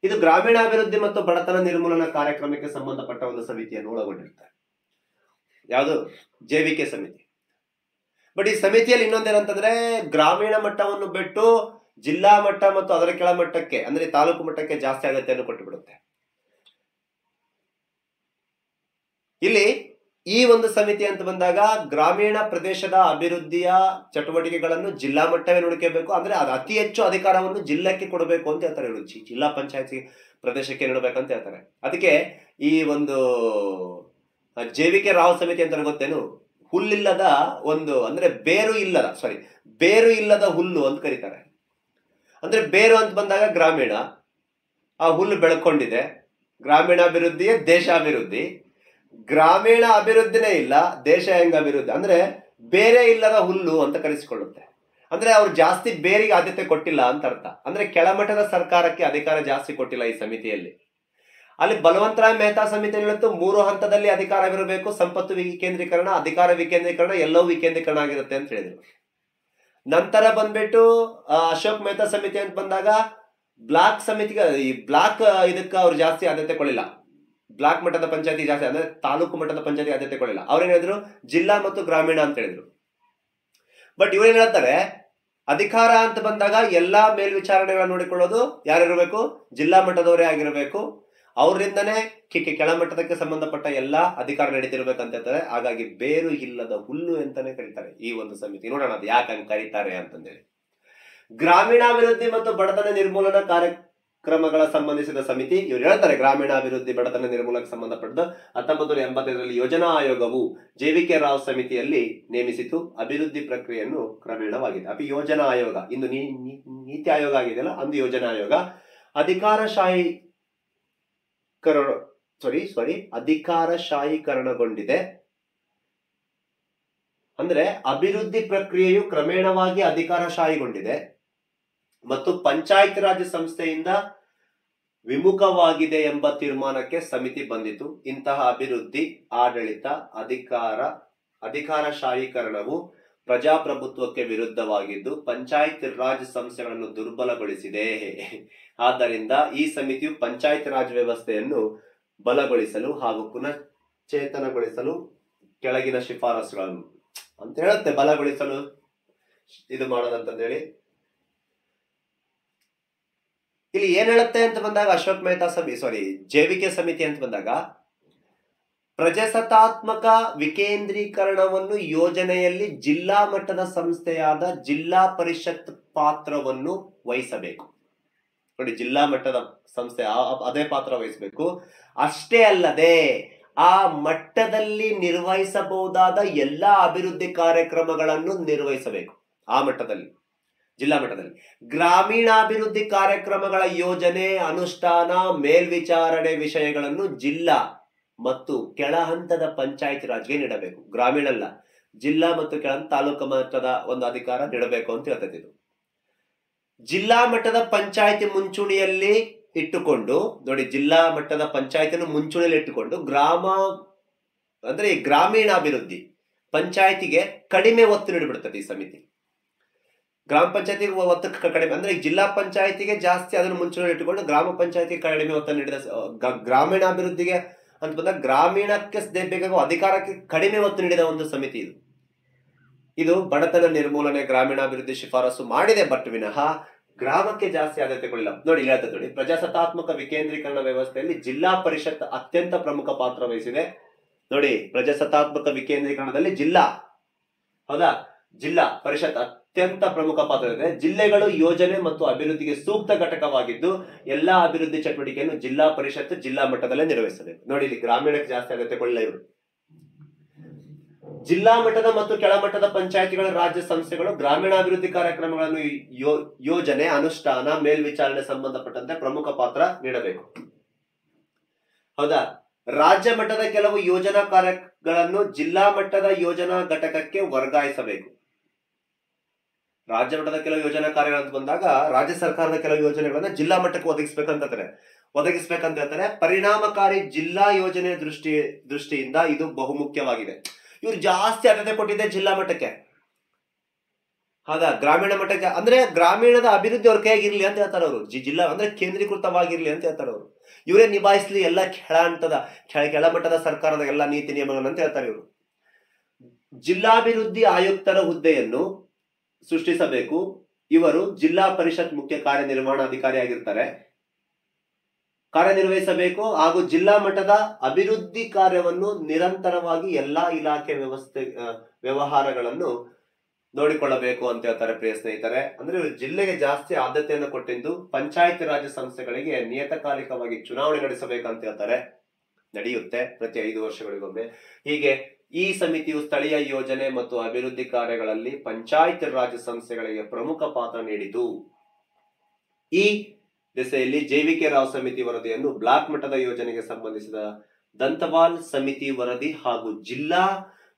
ಇದು ಗ್ರಾಮೀಣಾಭಿವೃದ್ಧಿ ಮತ್ತು ಬಡತನ ನಿರ್ಮೂಲನಾ ಕಾರ್ಯಕ್ರಮಕ್ಕೆ ಸಂಬಂಧಪಟ್ಟ ಒಂದು ಸಮಿತಿಯನ್ನು ಒಳಗೊಂಡಿರ್ತಾರೆ. ಯಾವುದು? JVK ಸಮಿತಿ. ಬಟ್ ಈ ಸಮಿತಿಯಲ್ಲಿ ಇನ್ನೊಂದೇನಂತಂದ್ರೆ ಗ್ರಾಮೀಣ ಮಟ್ಟವನ್ನು ಬಿಟ್ಟು ಜಿಲ್ಲಾ ಮಟ್ಟ ಮತ್ತು ಅದರ ಕೆಳಮಟ್ಟಕ್ಕೆ ಅಂದ್ರೆ ತಾಲೂಕು ಮಟ್ಟಕ್ಕೆ ಜಾಸ್ತಿ ಅಗತ್ಯವನ್ನು ಕೊಟ್ಟು ಬಿಡುತ್ತೆ. ಇಲ್ಲಿ ಈ ಒಂದು ಸಮಿತಿ ಅಂತ ಬಂದಾಗ ಗ್ರಾಮೀಣ ಪ್ರದೇಶದ ಅಭಿವೃದ್ಧಿಯ ಚಟುವಟಿಕೆಗಳನ್ನು ಜಿಲ್ಲಾ ಮಟ್ಟವೇ ನೋಡ್ಕೋಬೇಕು. ಅಂದ್ರೆ ಅದು ಅತಿ ಹೆಚ್ಚು ಅಧಿಕಾರವನ್ನು ಜಿಲ್ಲೆಗೆ ಕೊಡಬೇಕು ಅಂತ ಹೇಳ್ತಾರೆ. ಜಿಲ್ಲಾ ಪಂಚಾಯತಿ ಪ್ರದೇಶಕ್ಕೆ ನೀಡಬೇಕಂತ ಹೇಳ್ತಾರೆ. ಅದಕ್ಕೆ ಈ ಒಂದು JVK ರಾವ್ ಸಮಿತಿ ಅಂತ ಗೊತ್ತೇನು, ಹುಲ್ಲಿಲ್ಲದ ಒಂದು ಅಂದ್ರೆ ಬೇರು ಇಲ್ಲದ ಹುಲ್ಲು ಅಂತ ಕರೀತಾರೆ. ಅಂದ್ರೆ ಬೇರು ಅಂತ ಬಂದಾಗ ಗ್ರಾಮೀಣ, ಆ ಹುಲ್ಲು ಬೆಳ್ಕೊಂಡಿದೆ. ಗ್ರಾಮೀಣಾಭಿವೃದ್ಧಿಯೇ ದೇಶಾಭಿವೃದ್ಧಿ. ಗ್ರಾಮೀಣ ಅಭಿವೃದ್ಧಿನೇ ಇಲ್ಲ, ದೇಶ ಹೆಂಗ ಅಭಿವೃದ್ಧಿ ಅಂದ್ರೆ ಬೇರೆ ಇಲ್ಲದ ಹುಲ್ಲು ಅಂತ ಕರೆಸಿಕೊಳ್ಳುತ್ತೆ. ಅಂದ್ರೆ ಅವ್ರು ಜಾಸ್ತಿ ಬೇರಿಗೆ ಆದ್ಯತೆ ಕೊಟ್ಟಿಲ್ಲ ಅಂತ ಅರ್ಥ. ಅಂದ್ರೆ ಕೆಳಮಟ್ಟದ ಸರ್ಕಾರಕ್ಕೆ ಅಧಿಕಾರ ಜಾಸ್ತಿ ಕೊಟ್ಟಿಲ್ಲ ಈ ಸಮಿತಿಯಲ್ಲಿ. ಅಲ್ಲಿ ಬಲವಂತರಾಯ್ ಮೆಹ್ತಾ ಸಮಿತಿ ಹೇಳುತ್ತೆ 3 ಹಂತದಲ್ಲಿ ಅಧಿಕಾರವಿರಬೇಕು, ಸಂಪತ್ತು ವಿಕೇಂದ್ರೀಕರಣ, ಅಧಿಕಾರ ವಿಕೇಂದ್ರೀಕರಣ, ಎಲ್ಲವೂ ವಿಕೇಂದ್ರೀಕರಣ ಆಗಿರುತ್ತೆ ಅಂತ ಹೇಳಿದ್ರು. ನಂತರ ಬಂದ್ಬಿಟ್ಟು ಅಶೋಕ್ ಮೆಹ್ತಾ ಸಮಿತಿ ಅಂತ ಬಂದಾಗ ಬ್ಲಾಕ್ ಸಮಿತಿಗೆ, ಈ ಬ್ಲಾಕ್ ಇದಕ್ಕೆ ಅವ್ರು ಜಾಸ್ತಿ ಆದ್ಯತೆ ಕೊಡಲಿಲ್ಲ. ಬ್ಲಾಕ್ ಮಟ್ಟದ ಪಂಚಾಯತಿ ಜಾಸ್ತಿ ಅಂದ್ರೆ ತಾಲೂಕು ಮಟ್ಟದ ಪಂಚಾಯತಿ ಆದ್ಯತೆ ಕೊಡಲಿಲ್ಲ. ಅವ್ರೇನ್ ಹೇಳಿದ್ರು ಜಿಲ್ಲಾ ಮತ್ತು ಗ್ರಾಮೀಣ ಅಂತ ಹೇಳಿದ್ರು. ಬಟ್ ಇವ್ರೇನ್ ಹೇಳ್ತಾರೆ, ಅಧಿಕಾರ ಅಂತ ಬಂದಾಗ ಎಲ್ಲಾ ಮೇಲ್ವಿಚಾರಣೆಗಳನ್ನ ನೋಡಿಕೊಳ್ಳೋದು ಯಾರಿರಬೇಕು, ಜಿಲ್ಲಾ ಮಟ್ಟದವರೇ ಆಗಿರಬೇಕು. ಅವರಿಂದನೇ ಕೆಳಮಟ್ಟದಕ್ಕೆ ಸಂಬಂಧಪಟ್ಟ ಎಲ್ಲಾ ಅಧಿಕಾರ ನಡೀತಿರ್ಬೇಕಂತ ಹೇಳ್ತಾರೆ. ಹಾಗಾಗಿ ಬೇರು ಇಲ್ಲದ ಹುಲ್ಲು ಅಂತಾನೆ ಕರೀತಾರೆ ಈ ಒಂದು ಸಮಿತಿ. ನೋಡೋಣ ಅದು ಯಾಕೆ ಹಂಗೆ ಕರೀತಾರೆ ಅಂತಂದೇಳಿ. ಗ್ರಾಮೀಣಾಭಿವೃದ್ಧಿ ಮತ್ತು ಬಡತನ ನಿರ್ಮೂಲನಾ ಕಾರ್ಯಕ್ರಮಗಳ ಸಂಬಂಧಿಸಿದ ಸಮಿತಿ. ಇವ್ರು ಹೇಳ್ತಾರೆ ಗ್ರಾಮೀಣಾಭಿವೃದ್ಧಿ ಬಡತನ ನಿರ್ಮೂಲನಕ್ಕೆ ಸಂಬಂಧಪಟ್ಟದ್ದು 1985ರಲ್ಲಿ ಯೋಜನಾ ಆಯೋಗವು JVK ರಾವ್ ಸಮಿತಿಯಲ್ಲಿ ನೇಮಿಸಿತು. ಅಭಿವೃದ್ಧಿ ಪ್ರಕ್ರಿಯೆಯನ್ನು ಕ್ರಮೇಣವಾಗಿದೆ. ಅಪಿ ಯೋಜನಾ ಆಯೋಗ, ಇಂದು ನೀತಿ ಆಯೋಗ ಆಗಿದೆಯಲ್ಲ, ಅಂದು ಯೋಜನಾ ಆಯೋಗ ಅಧಿಕಾರಶಾಹೀಕರಣಗೊಂಡಿದೆ. ಅಂದ್ರೆ ಅಭಿವೃದ್ಧಿ ಪ್ರಕ್ರಿಯೆಯು ಕ್ರಮೇಣವಾಗಿ ಅಧಿಕಾರಶಾಹಿಗೊಂಡಿದೆ ಮತ್ತು ಪಂಚಾಯತ್ ರಾಜ್ ಸಂಸ್ಥೆಯಿಂದ ವಿಮುಖವಾಗಿದೆ ಎಂಬ ತೀರ್ಮಾನಕ್ಕೆ ಸಮಿತಿ ಬಂದಿತು. ಇಂತಹ ಅಭಿವೃದ್ಧಿ, ಆಡಳಿತ, ಅಧಿಕಾರಶಾಹೀಕರಣವು ಪ್ರಜಾಪ್ರಭುತ್ವಕ್ಕೆ ವಿರುದ್ಧವಾಗಿದ್ದು ಪಂಚಾಯತ್ ರಾಜ್ ಸಂಸ್ಥೆಗಳನ್ನು ದುರ್ಬಲಗೊಳಿಸಿದೆ. ಆದ್ದರಿಂದ ಈ ಸಮಿತಿಯು ಪಂಚಾಯತ್ ರಾಜ್ ವ್ಯವಸ್ಥೆಯನ್ನು ಬಲಗೊಳಿಸಲು ಹಾಗೂ ಪುನಶ್ಚೇತನಗೊಳಿಸಲು ಕೆಳಗಿನ ಶಿಫಾರಸುಗಳನ್ನು ಅಂತ ಹೇಳುತ್ತೆ. ಬಲಗೊಳಿಸಲು ಇದು ಮಾಡೋದಂತಂದೇಳಿ ಇಲ್ಲಿ ಏನ್ ಹೇಳುತ್ತೆ ಅಂತ ಬಂದಾಗ, ಅಶೋಕ್ ಮೆಹ್ತಾ JVK ಸಮಿತಿ ಅಂತ ಬಂದಾಗ ಪ್ರಜಾಸತ್ತಾತ್ಮಕ ವಿಕೇಂದ್ರೀಕರಣವನ್ನು ಯೋಜನೆಯಲ್ಲಿ ಜಿಲ್ಲಾ ಮಟ್ಟದ ಸಂಸ್ಥೆಯಾದ ಜಿಲ್ಲಾ ಪರಿಷತ್ ಪಾತ್ರವನ್ನು ವಹಿಸಬೇಕು. ನೋಡಿ, ಜಿಲ್ಲಾ ಮಟ್ಟದ ಸಂಸ್ಥೆ ಅದೇ ಪಾತ್ರ ವಹಿಸಬೇಕು. ಅಷ್ಟೇ ಅಲ್ಲದೆ ಆ ಮಟ್ಟದಲ್ಲಿ ನಿರ್ವಹಿಸಬಹುದಾದ ಎಲ್ಲಾ ಅಭಿವೃದ್ಧಿ ಕಾರ್ಯಕ್ರಮಗಳನ್ನು ನಿರ್ವಹಿಸಬೇಕು. ಆ ಮಟ್ಟದಲ್ಲಿ, ಜಿಲ್ಲಾ ಮಟ್ಟದಲ್ಲಿ ಗ್ರಾಮೀಣಾಭಿವೃದ್ಧಿ ಕಾರ್ಯಕ್ರಮಗಳ ಯೋಜನೆ, ಅನುಷ್ಠಾನ, ಮೇಲ್ವಿಚಾರಣೆ ವಿಷಯಗಳನ್ನು ಜಿಲ್ಲಾ ಮತ್ತು ಕೆಳ ಹಂತದ ಪಂಚಾಯತ್ ರಾಜ್ಗೆ ನೀಡಬೇಕು. ಗ್ರಾಮೀಣ ಅಲ್ಲ, ಜಿಲ್ಲಾ ಮತ್ತು ಕೆಳ ತಾಲೂಕು ಮಟ್ಟದ ಒಂದು ಅಧಿಕಾರ ನೀಡಬೇಕು ಅಂತ ಹೇಳ್ತದೆ. ಇದು ಜಿಲ್ಲಾ ಮಟ್ಟದ ಪಂಚಾಯತಿ ಮುಂಚೂಣಿಯಲ್ಲಿ ಇಟ್ಟುಕೊಂಡು, ನೋಡಿ, ಜಿಲ್ಲಾ ಮಟ್ಟದ ಪಂಚಾಯತಿಯನ್ನು ಮುಂಚೂಣಿಯಲ್ಲಿ ಇಟ್ಟುಕೊಂಡು ಅಂದ್ರೆ ಗ್ರಾಮೀಣಾಭಿವೃದ್ಧಿ ಪಂಚಾಯತಿಗೆ ಕಡಿಮೆ ಒತ್ತು ನೀಡಿಬಿಡ್ತದೆ ಈ ಸಮಿತಿ. ಗ್ರಾಮ ಪಂಚಾಯತಿಗೆ ಒತ್ತು ಕಡಿಮೆ ಅಂದ್ರೆ ಜಿಲ್ಲಾ ಪಂಚಾಯತಿಗೆ ಜಾಸ್ತಿ ಅದನ್ನು ಮುಂಚೂಣಿಯಲ್ಲಿ ಇಟ್ಟುಕೊಂಡು ಗ್ರಾಮ ಪಂಚಾಯತಿಗೆ ಕಡಿಮೆ ಒತ್ತು ನೀಡಿದ ಗ್ರಾಮೀಣಾಭಿವೃದ್ಧಿಗೆ ಅಂತ ಬಂದಾಗ ಗ್ರಾಮೀಣಕ್ಕೆ ಬೇಕಾಗುವ ಅಧಿಕಾರಕ್ಕೆ ಕಡಿಮೆ ಒತ್ತು ನೀಡಿದ ಒಂದು ಸಮಿತಿ ಇದು. ಇದು ಬಡತನ ನಿರ್ಮೂಲನೆ, ಗ್ರಾಮೀಣಾಭಿವೃದ್ಧಿ ಶಿಫಾರಸು ಮಾಡಿದೆ, ಬಟ್ ವಿನಃ ಗ್ರಾಮಕ್ಕೆ ಜಾಸ್ತಿ ಆದ್ಯತೆ ಕೊಡಲಿಲ್ಲ. ನೋಡಿ, ಹೇಳ್ತದೆ ನೋಡಿ, ಪ್ರಜಾಸತ್ತಾತ್ಮಕ ವಿಕೇಂದ್ರೀಕರಣ ವ್ಯವಸ್ಥೆಯಲ್ಲಿ ಜಿಲ್ಲಾ ಪರಿಷತ್ ಅತ್ಯಂತ ಪ್ರಮುಖ ಪಾತ್ರ ವಹಿಸಿದೆ. ನೋಡಿ, ಪ್ರಜಾಸತ್ತಾತ್ಮಕ ವಿಕೇಂದ್ರೀಕರಣದಲ್ಲಿ ಜಿಲ್ಲಾ ಪರಿಷತ್ ಅತ್ಯಂತ ಪ್ರಮುಖ ಪಾತ್ರ ಇದೆ. ಜಿಲ್ಲೆಗಳು ಯೋಜನೆ ಮತ್ತು ಅಭಿವೃದ್ಧಿಗೆ ಸೂಕ್ತ ಘಟಕವಾಗಿದ್ದು ಎಲ್ಲಾ ಅಭಿವೃದ್ಧಿ ಚಟುವಟಿಕೆಯನ್ನು ಜಿಲ್ಲಾ ಪರಿಷತ್ ಜಿಲ್ಲಾ ಮಟ್ಟದಲ್ಲೇ ನಿರ್ವಹಿಸಬೇಕು. ನೋಡಿ, ಇಲ್ಲಿ ಗ್ರಾಮೀಣಕ್ಕೆ ಜಾಸ್ತಿ ಆದ್ಯತೆ ಕೊಡಲಿಲ್ಲ ಇವರು. ಜಿಲ್ಲಾ ಮಟ್ಟದ ಮತ್ತು ಕೆಳಮಟ್ಟದ ಪಂಚಾಯತಿಗಳ ರಾಜ್ಯ ಸಂಸ್ಥೆಗಳು ಗ್ರಾಮೀಣಾಭಿವೃದ್ಧಿ ಕಾರ್ಯಕ್ರಮಗಳನ್ನು ಯೋಜನೆ, ಅನುಷ್ಠಾನ, ಮೇಲ್ವಿಚಾರಣೆ ಸಂಬಂಧಪಟ್ಟಂತೆ ಪ್ರಮುಖ ಪಾತ್ರ ನೀಡಬೇಕು. ಹೌದಾ? ರಾಜ್ಯ ಮಟ್ಟದ ಕೆಲವು ಯೋಜನಾ ಕಾರ್ಯಗಳನ್ನು ಜಿಲ್ಲಾ ಮಟ್ಟದ ಯೋಜನಾ ಘಟಕಕ್ಕೆ ವರ್ಗಾಯಿಸಬೇಕು. ರಾಜ್ಯ ಮಟ್ಟದ ಕೆಲವು ಯೋಜನಾ ಕಾರ್ಯಗಳಂತ ಬಂದಾಗ ರಾಜ್ಯ ಸರ್ಕಾರದ ಕೆಲವು ಯೋಜನೆಗಳನ್ನ ಜಿಲ್ಲಾ ಮಟ್ಟಕ್ಕೆ ಒದಗಿಸ್ಬೇಕಂತ ಹೇಳ್ತಾರೆ. ಪರಿಣಾಮಕಾರಿ ಜಿಲ್ಲಾ ಯೋಜನೆ ದೃಷ್ಟಿಯಿಂದ ಇದು ಬಹುಮುಖ್ಯವಾಗಿದೆ. ಇವ್ರು ಜಾಸ್ತಿ ಆದ್ಯತೆ ಕೊಟ್ಟಿದ್ದೆ ಜಿಲ್ಲಾ ಮಟ್ಟಕ್ಕೆ. ಹೌದಾ? ಗ್ರಾಮೀಣ ಮಟ್ಟಕ್ಕೆ ಅಂದ್ರೆ ಗ್ರಾಮೀಣದ ಅಭಿವೃದ್ಧಿ ಅವ್ರ ಕೈಯಾಗಿರ್ಲಿ ಅಂತ ಹೇಳ್ತಾರೆ ಅವರು. ಜಿಲ್ಲಾ ಅಂದ್ರೆ ಕೇಂದ್ರೀಕೃತವಾಗಿರ್ಲಿ ಅಂತ ಹೇಳ್ತಾರೆ ಅವರು. ಇವರೇ ನಿಭಾಯಿಸ್ಲಿ ಎಲ್ಲ ಕೆಳಮಟ್ಟದ ಸರ್ಕಾರದ ಎಲ್ಲ ನೀತಿ ನಿಯಮಗಳನ್ನ ಅಂತ ಹೇಳ್ತಾರೆ ಇವರು. ಜಿಲ್ಲಾಭಿವೃದ್ಧಿ ಆಯುಕ್ತರ ಹುದ್ದೆಯನ್ನು ಸೃಷ್ಟಿಸಬೇಕು. ಇವರು ಜಿಲ್ಲಾ ಪರಿಷತ್ ಮುಖ್ಯ ಕಾರ್ಯನಿರ್ವಹಣಾಧಿಕಾರಿ ಆಗಿರ್ತಾರೆ, ಕಾರ್ಯನಿರ್ವಹಿಸಬೇಕು ಹಾಗೂ ಜಿಲ್ಲಾ ಮಟ್ಟದ ಅಭಿವೃದ್ಧಿ ಕಾರ್ಯವನ್ನು ನಿರಂತರವಾಗಿ ಎಲ್ಲಾ ಇಲಾಖೆ ವ್ಯವಹಾರಗಳನ್ನು ನೋಡಿಕೊಳ್ಳಬೇಕು ಅಂತ ಹೇಳ್ತಾರೆ. ಪ್ರಿಯ ಸ್ನೇಹಿತರೆ, ಅಂದ್ರೆ ಜಿಲ್ಲೆಗೆ ಜಾಸ್ತಿ ಆದ್ಯತೆಯನ್ನು ಕೊಟ್ಟಿದ್ದು ಪಂಚಾಯತ್ ರಾಜ್ ಸಂಸ್ಥೆಗಳಿಗೆ ನಿಯತಕಾಲಿಕವಾಗಿ ಚುನಾವಣೆ ನಡೆಸಬೇಕಂತ ಹೇಳ್ತಾರೆ. ನಡೆಯುತ್ತೆ ಪ್ರತಿ 5 ವರ್ಷಗಳಿಗೊಮ್ಮೆ. ಹೀಗೆ ಈ ಸಮಿತಿಯು ಸ್ಥಳೀಯ ಯೋಜನೆ ಮತ್ತು ಅಭಿವೃದ್ಧಿ ಕಾರ್ಯಗಳಲ್ಲಿ ಪಂಚಾಯತ್ ರಾಜ್ ಸಂಸ್ಥೆಗಳಿಗೆ ಪ್ರಮುಖ ಪಾತ್ರ ನೀಡಿತು. ಈ ದೆಸೆಯಲ್ಲಿ JVK ರಾವ್ ಸಮಿತಿ ವರದಿಯನ್ನು ಬ್ಲಾಕ್ ಮಟ್ಟದ ಯೋಜನೆಗೆ ಸಂಬಂಧಿಸಿದ ದಂತವಾಲ್ ಸಮಿತಿ ವರದಿ ಹಾಗೂ ಜಿಲ್ಲಾ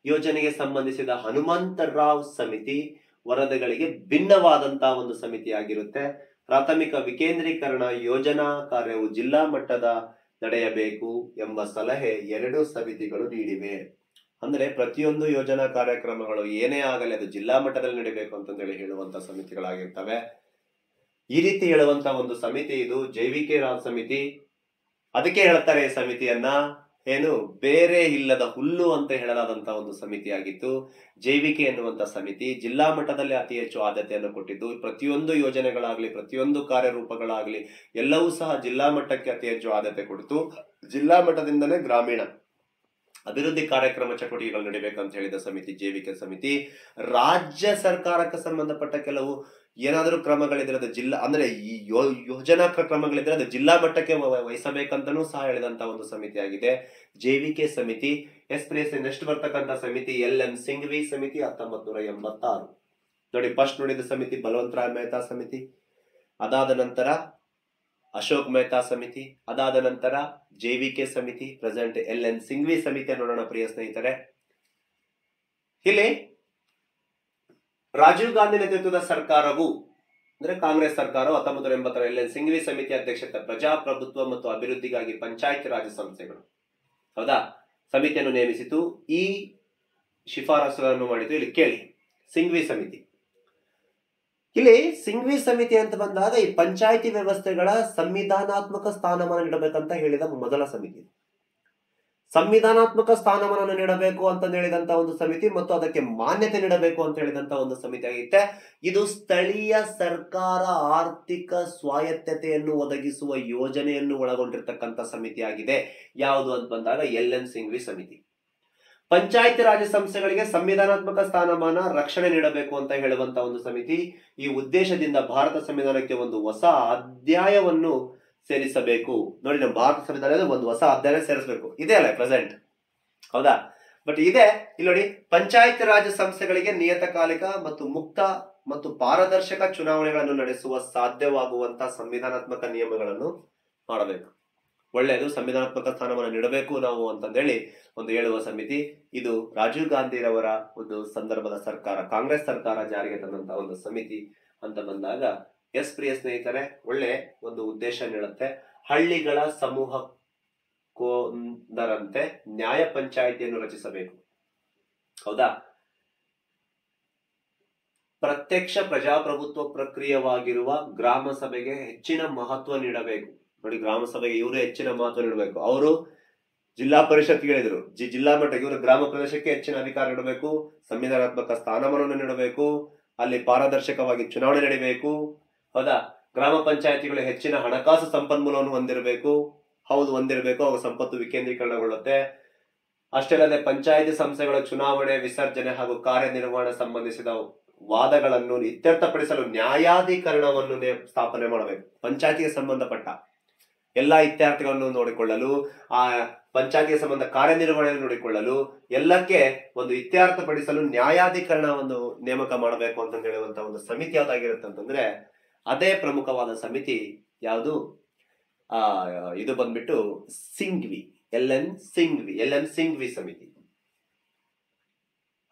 ಯೋಜನೆಗೆ ಸಂಬಂಧಿಸಿದ ಹನುಮಂತರಾವ್ ಸಮಿತಿ ವರದಿಗಳಿಗೆ ಭಿನ್ನವಾದಂತಹ ಒಂದು ಸಮಿತಿಯಾಗಿರುತ್ತೆ. ಪ್ರಾಥಮಿಕ ವಿಕೇಂದ್ರೀಕರಣ ಯೋಜನಾ ಕಾರ್ಯವು ಜಿಲ್ಲಾ ಮಟ್ಟದ ನಡೆಯಬೇಕು ಎಂಬ ಸಲಹೆ ಎರಡು ಸಮಿತಿಗಳು ನೀಡಿವೆ. ಅಂದ್ರೆ ಪ್ರತಿಯೊಂದು ಯೋಜನಾ ಕಾರ್ಯಕ್ರಮಗಳು ಏನೇ ಆಗಲಿ ಅದು ಜಿಲ್ಲಾ ಮಟ್ಟದಲ್ಲಿ ನಡೀಬೇಕು ಅಂತಂದೇಳಿ ಹೇಳುವಂತ ಸಮಿತಿಗಳಾಗಿರ್ತವೆ. ಈ ರೀತಿ ಹೇಳುವಂತ ಒಂದು ಸಮಿತಿ ಇದು JVK ರಾವ್ ಸಮಿತಿ. ಅದಕ್ಕೆ ಹೇಳ್ತಾರೆ ಈ ಸಮಿತಿಯನ್ನ ಏನು ಬೇರೆ ಇಲ್ಲದ ಹುಲ್ಲು ಅಂತ ಹೇಳಲಾದಂತ ಒಂದು ಸಮಿತಿಯಾಗಿತ್ತು. JVK ಎನ್ನುವಂತ ಸಮಿತಿ ಜಿಲ್ಲಾ ಮಟ್ಟದಲ್ಲಿ ಅತಿ ಹೆಚ್ಚು ಆದ್ಯತೆಯನ್ನು ಕೊಟ್ಟಿದ್ದು, ಪ್ರತಿಯೊಂದು ಯೋಜನೆಗಳಾಗ್ಲಿ ಪ್ರತಿಯೊಂದು ಕಾರ್ಯರೂಪಗಳಾಗ್ಲಿ ಎಲ್ಲವೂ ಸಹ ಜಿಲ್ಲಾ ಮಟ್ಟಕ್ಕೆ ಅತಿ ಹೆಚ್ಚು ಆದ್ಯತೆ ಕೊಡ್ತು. ಜಿಲ್ಲಾ ಮಟ್ಟದಿಂದನೇ ಗ್ರಾಮೀಣ ಅಭಿವೃದ್ಧಿ ಕಾರ್ಯಕ್ರಮ ಚಟುವಟಿಕೆಗಳು ನಡೀಬೇಕಂತ ಹೇಳಿದ ಸಮಿತಿ JVK ಸಮಿತಿ. ರಾಜ್ಯ ಸರ್ಕಾರಕ್ಕೆ ಸಂಬಂಧಪಟ್ಟ ಕೆಲವು ಏನಾದರೂ ಕ್ರಮಗಳಿದ್ರೆ ಅದು ಜಿಲ್ಲಾ ಅಂದ್ರೆ ಈ ಯೋಜನಾ ಕ್ರಮಗಳಿದ್ರೆ ಅದು ಜಿಲ್ಲಾ ಮಟ್ಟಕ್ಕೆ ವಹಿಸಬೇಕಂತನೂ ಸಹ ಹೇಳಿದಂತ ಒಂದು ಸಮಿತಿ ಆಗಿದೆ JVK ಸಮಿತಿ. ನೆಕ್ಸ್ಟ್ ಬರ್ತಕ್ಕಂಥ ಸಮಿತಿ LM ಸಿಂಘ್ವಿ ಸಮಿತಿ 1986. ನೋಡಿ, ಫಸ್ಟ್ ನೋಡಿದ ಸಮಿತಿ ಬಲವಂತರಾಯ್ ಮೆಹ್ತಾ ಸಮಿತಿ, ಅದಾದ ನಂತರ ಅಶೋಕ್ ಮೆಹ್ತಾ ಸಮಿತಿ, ಅದಾದ ನಂತರ JVK ಸಮಿತಿ, ಪ್ರೆಸೆಂಟ್ LM ಸಿಂಘ್ವಿ ಸಮಿತಿ ನೋಡೋಣ ಪ್ರಿಯ ಸ್ನೇಹಿತರೆ. ಇಲ್ಲಿ ರಾಜೀವ್ ಗಾಂಧಿ ನೇತೃತ್ವದ ಸರ್ಕಾರವು ಅಂದ್ರೆ ಕಾಂಗ್ರೆಸ್ ಸರ್ಕಾರವು 1980 LM ಸಿಂಘ್ವಿ ಸಮಿತಿ ಅಧ್ಯಕ್ಷತೆ ಪ್ರಜಾಪ್ರಭುತ್ವ ಮತ್ತು ಅಭಿವೃದ್ಧಿಗಾಗಿ ಪಂಚಾಯತ್ ರಾಜ್ ಸಂಸ್ಥೆಗಳು ಹೌದಾ ಸಮಿತಿಯನ್ನು ನೇಮಿಸಿತು. ಈ ಶಿಫಾರಸುಗಳನ್ನು ಮಾಡಿತು. ಇಲ್ಲಿ ಕೇಳಿ, ಸಿಂಘ್ವಿ ಸಮಿತಿ. ಇಲ್ಲಿ ಸಿಂಘ್ವಿ ಸಮಿತಿ ಅಂತ ಬಂದಾಗ ಈ ಪಂಚಾಯತಿ ವ್ಯವಸ್ಥೆಗಳ ಸಂವಿಧಾನಾತ್ಮಕ ಸ್ಥಾನಮಾನ ನೀಡಬೇಕಂತ ಹೇಳಿದ ಮೊದಲ ಸಮಿತಿ. ಸಂವಿಧಾನಾತ್ಮಕ ಸ್ಥಾನಮಾನವನ್ನು ನೀಡಬೇಕು ಅಂತ ಹೇಳಿದಂತ ಒಂದು ಸಮಿತಿ ಮತ್ತು ಅದಕ್ಕೆ ಮಾನ್ಯತೆ ನೀಡಬೇಕು ಅಂತ ಹೇಳಿದಂತ ಒಂದು ಸಮಿತಿ ಆಗೈತೆ. ಇದು ಸ್ಥಳೀಯ ಸರ್ಕಾರ ಆರ್ಥಿಕ ಸ್ವಾಯತ್ತತೆಯನ್ನು ಒದಗಿಸುವ ಯೋಜನೆಯನ್ನು ಒಳಗೊಂಡಿರ್ತಕ್ಕಂಥ ಸಮಿತಿ ಆಗಿದೆ. ಯಾವುದು ಅಂತ ಬಂದಾಗ LM ಸಿಂಘ್ವಿ ಸಮಿತಿ. ಪಂಚಾಯತ್ ರಾಜ್ ಸಂಸ್ಥೆಗಳಿಗೆ ಸಂವಿಧಾನಾತ್ಮಕ ಸ್ಥಾನಮಾನ ರಕ್ಷಣೆ ನೀಡಬೇಕು ಅಂತ ಹೇಳುವಂತ ಒಂದು ಸಮಿತಿ. ಈ ಉದ್ದೇಶದಿಂದ ಭಾರತ ಸಂವಿಧಾನಕ್ಕೆ ಒಂದು ಹೊಸ ಅಧ್ಯಾಯವನ್ನು ಸೇರಿಸಬೇಕು. ನೋಡಿ, ನಮ್ಮ ಭಾರತ ಸಂವಿಧಾನದ ಒಂದು ಹೊಸ ಅಧ್ಯಾಯ ಸೇರಿಸಬೇಕು. ಇದೆ ಅಲ್ಲ ಪ್ರೆಸೆಂಟ್, ಹೌದಾ? ಬಟ್ ಇದೆ ಇಲ್ಲಿ ನೋಡಿ, ಪಂಚಾಯತ್ ರಾಜ್ ಸಂಸ್ಥೆಗಳಿಗೆ ನಿಯತಕಾಲಿಕ ಮತ್ತು ಮುಕ್ತ ಮತ್ತು ಪಾರದರ್ಶಕ ಚುನಾವಣೆಗಳನ್ನು ನಡೆಸುವ ಸಾಧ್ಯವಾಗುವಂತಹ ಸಂವಿಧಾನಾತ್ಮಕ ನಿಯಮಗಳನ್ನು ಮಾಡಬೇಕು. ಒಳ್ಳೆಯದು, ಸಂವಿಧಾನಾತ್ಮಕ ಸ್ಥಾನಮಾನ ನೀಡಬೇಕು ನಾವು ಅಂತಂದೇಳಿ ಒಂದು ಹೇಳುವ ಸಮಿತಿ ಇದು. ರಾಜೀವ್ ಗಾಂಧಿರವರ ಒಂದು ಸಂದರ್ಭದ ಸರ್ಕಾರ, ಕಾಂಗ್ರೆಸ್ ಸರ್ಕಾರ ಜಾರಿಗೆ ತಂದಂತಹ ಒಂದು ಸಮಿತಿ ಅಂತ ಬಂದಾಗ ಪ್ರಿಯ ಸ್ನೇಹಿತರೆ, ಒಳ್ಳೆ ಒಂದು ಉದ್ದೇಶ ನೀಡುತ್ತೆ. ಹಳ್ಳಿಗಳ ಸಮೂಹಕ್ಕೊಂದರಂತೆ ನ್ಯಾಯ ಪಂಚಾಯಿತಿಯನ್ನು ರಚಿಸಬೇಕು. ಹೌದಾ? ಪ್ರತ್ಯಕ್ಷ ಪ್ರಜಾಪ್ರಭುತ್ವ ಪ್ರಕ್ರಿಯೆವಾಗಿರುವ ಗ್ರಾಮ ಸಭೆಗೆ ಹೆಚ್ಚಿನ ಮಹತ್ವ ನೀಡಬೇಕು. ನೋಡಿ, ಗ್ರಾಮ ಸಭೆಗೆ ಇವರು ಹೆಚ್ಚಿನ ಮಹತ್ವ ನೀಡಬೇಕು. ಅವರು ಜಿಲ್ಲಾ ಪರಿಷತ್ ಹೇಳಿದ್ರು, ಜಿಲ್ಲಾ ಮಟ್ಟಕ್ಕೆ ಇವರು ಗ್ರಾಮ ಪ್ರದೇಶಕ್ಕೆ ಹೆಚ್ಚಿನ ಅಧಿಕಾರ ನೀಡಬೇಕು, ಸಂವಿಧಾನಾತ್ಮಕ ಸ್ಥಾನಮಾನವನ್ನು ನೀಡಬೇಕು, ಅಲ್ಲಿ ಪಾರದರ್ಶಕವಾಗಿ ಚುನಾವಣೆ ನಡೀಬೇಕು. ಹೌದಾ? ಗ್ರಾಮ ಪಂಚಾಯತಿಗಳು ಹೆಚ್ಚಿನ ಹಣಕಾಸು ಸಂಪನ್ಮೂಲವನ್ನು ಹೊಂದಿರಬೇಕು. ಹೌದು, ಹೊಂದಿರಬೇಕು. ಅವಾಗ ಸಂಪತ್ತು ವಿಕೇಂದ್ರೀಕರಣಗೊಳ್ಳುತ್ತೆ. ಅಷ್ಟೇ ಅಲ್ಲದೆ ಪಂಚಾಯತಿ ಸಂಸ್ಥೆಗಳ ಚುನಾವಣೆ, ವಿಸರ್ಜನೆ ಹಾಗೂ ಕಾರ್ಯನಿರ್ವಹಣೆ ಸಂಬಂಧಿಸಿದ ವಾದಗಳನ್ನು ಇತ್ಯರ್ಥಪಡಿಸಲು ನ್ಯಾಯಾಧಿಕರಣವನ್ನು ಸ್ಥಾಪನೆ ಮಾಡಬೇಕು. ಪಂಚಾಯತಿಗೆ ಸಂಬಂಧಪಟ್ಟ ಎಲ್ಲಾ ಇತ್ಯರ್ಥಗಳನ್ನು ನೋಡಿಕೊಳ್ಳಲು, ಆ ಪಂಚಾಯತಿಗೆ ಸಂಬಂಧ ಕಾರ್ಯನಿರ್ವಹಣೆಯನ್ನು ನೋಡಿಕೊಳ್ಳಲು, ಎಲ್ಲಕ್ಕೆ ಒಂದು ಇತ್ಯರ್ಥಪಡಿಸಲು ನ್ಯಾಯಾಧಿಕರಣವನ್ನು ನೇಮಕ ಮಾಡಬೇಕು ಅಂತ ಹೇಳುವಂತ ಒಂದು ಸಮಿತಿ ಯಾವ್ದಾಗಿರುತ್ತೆ ಅಂತಂದ್ರೆ ಅದೇ ಪ್ರಮುಖವಾದ ಸಮಿತಿ. ಯಾವುದು? ಇದು ಬಂದ್ಬಿಟ್ಟು ಸಿಂಘ್ವಿ, LM ಸಿಂಘ್ವಿ ಸಮಿತಿ.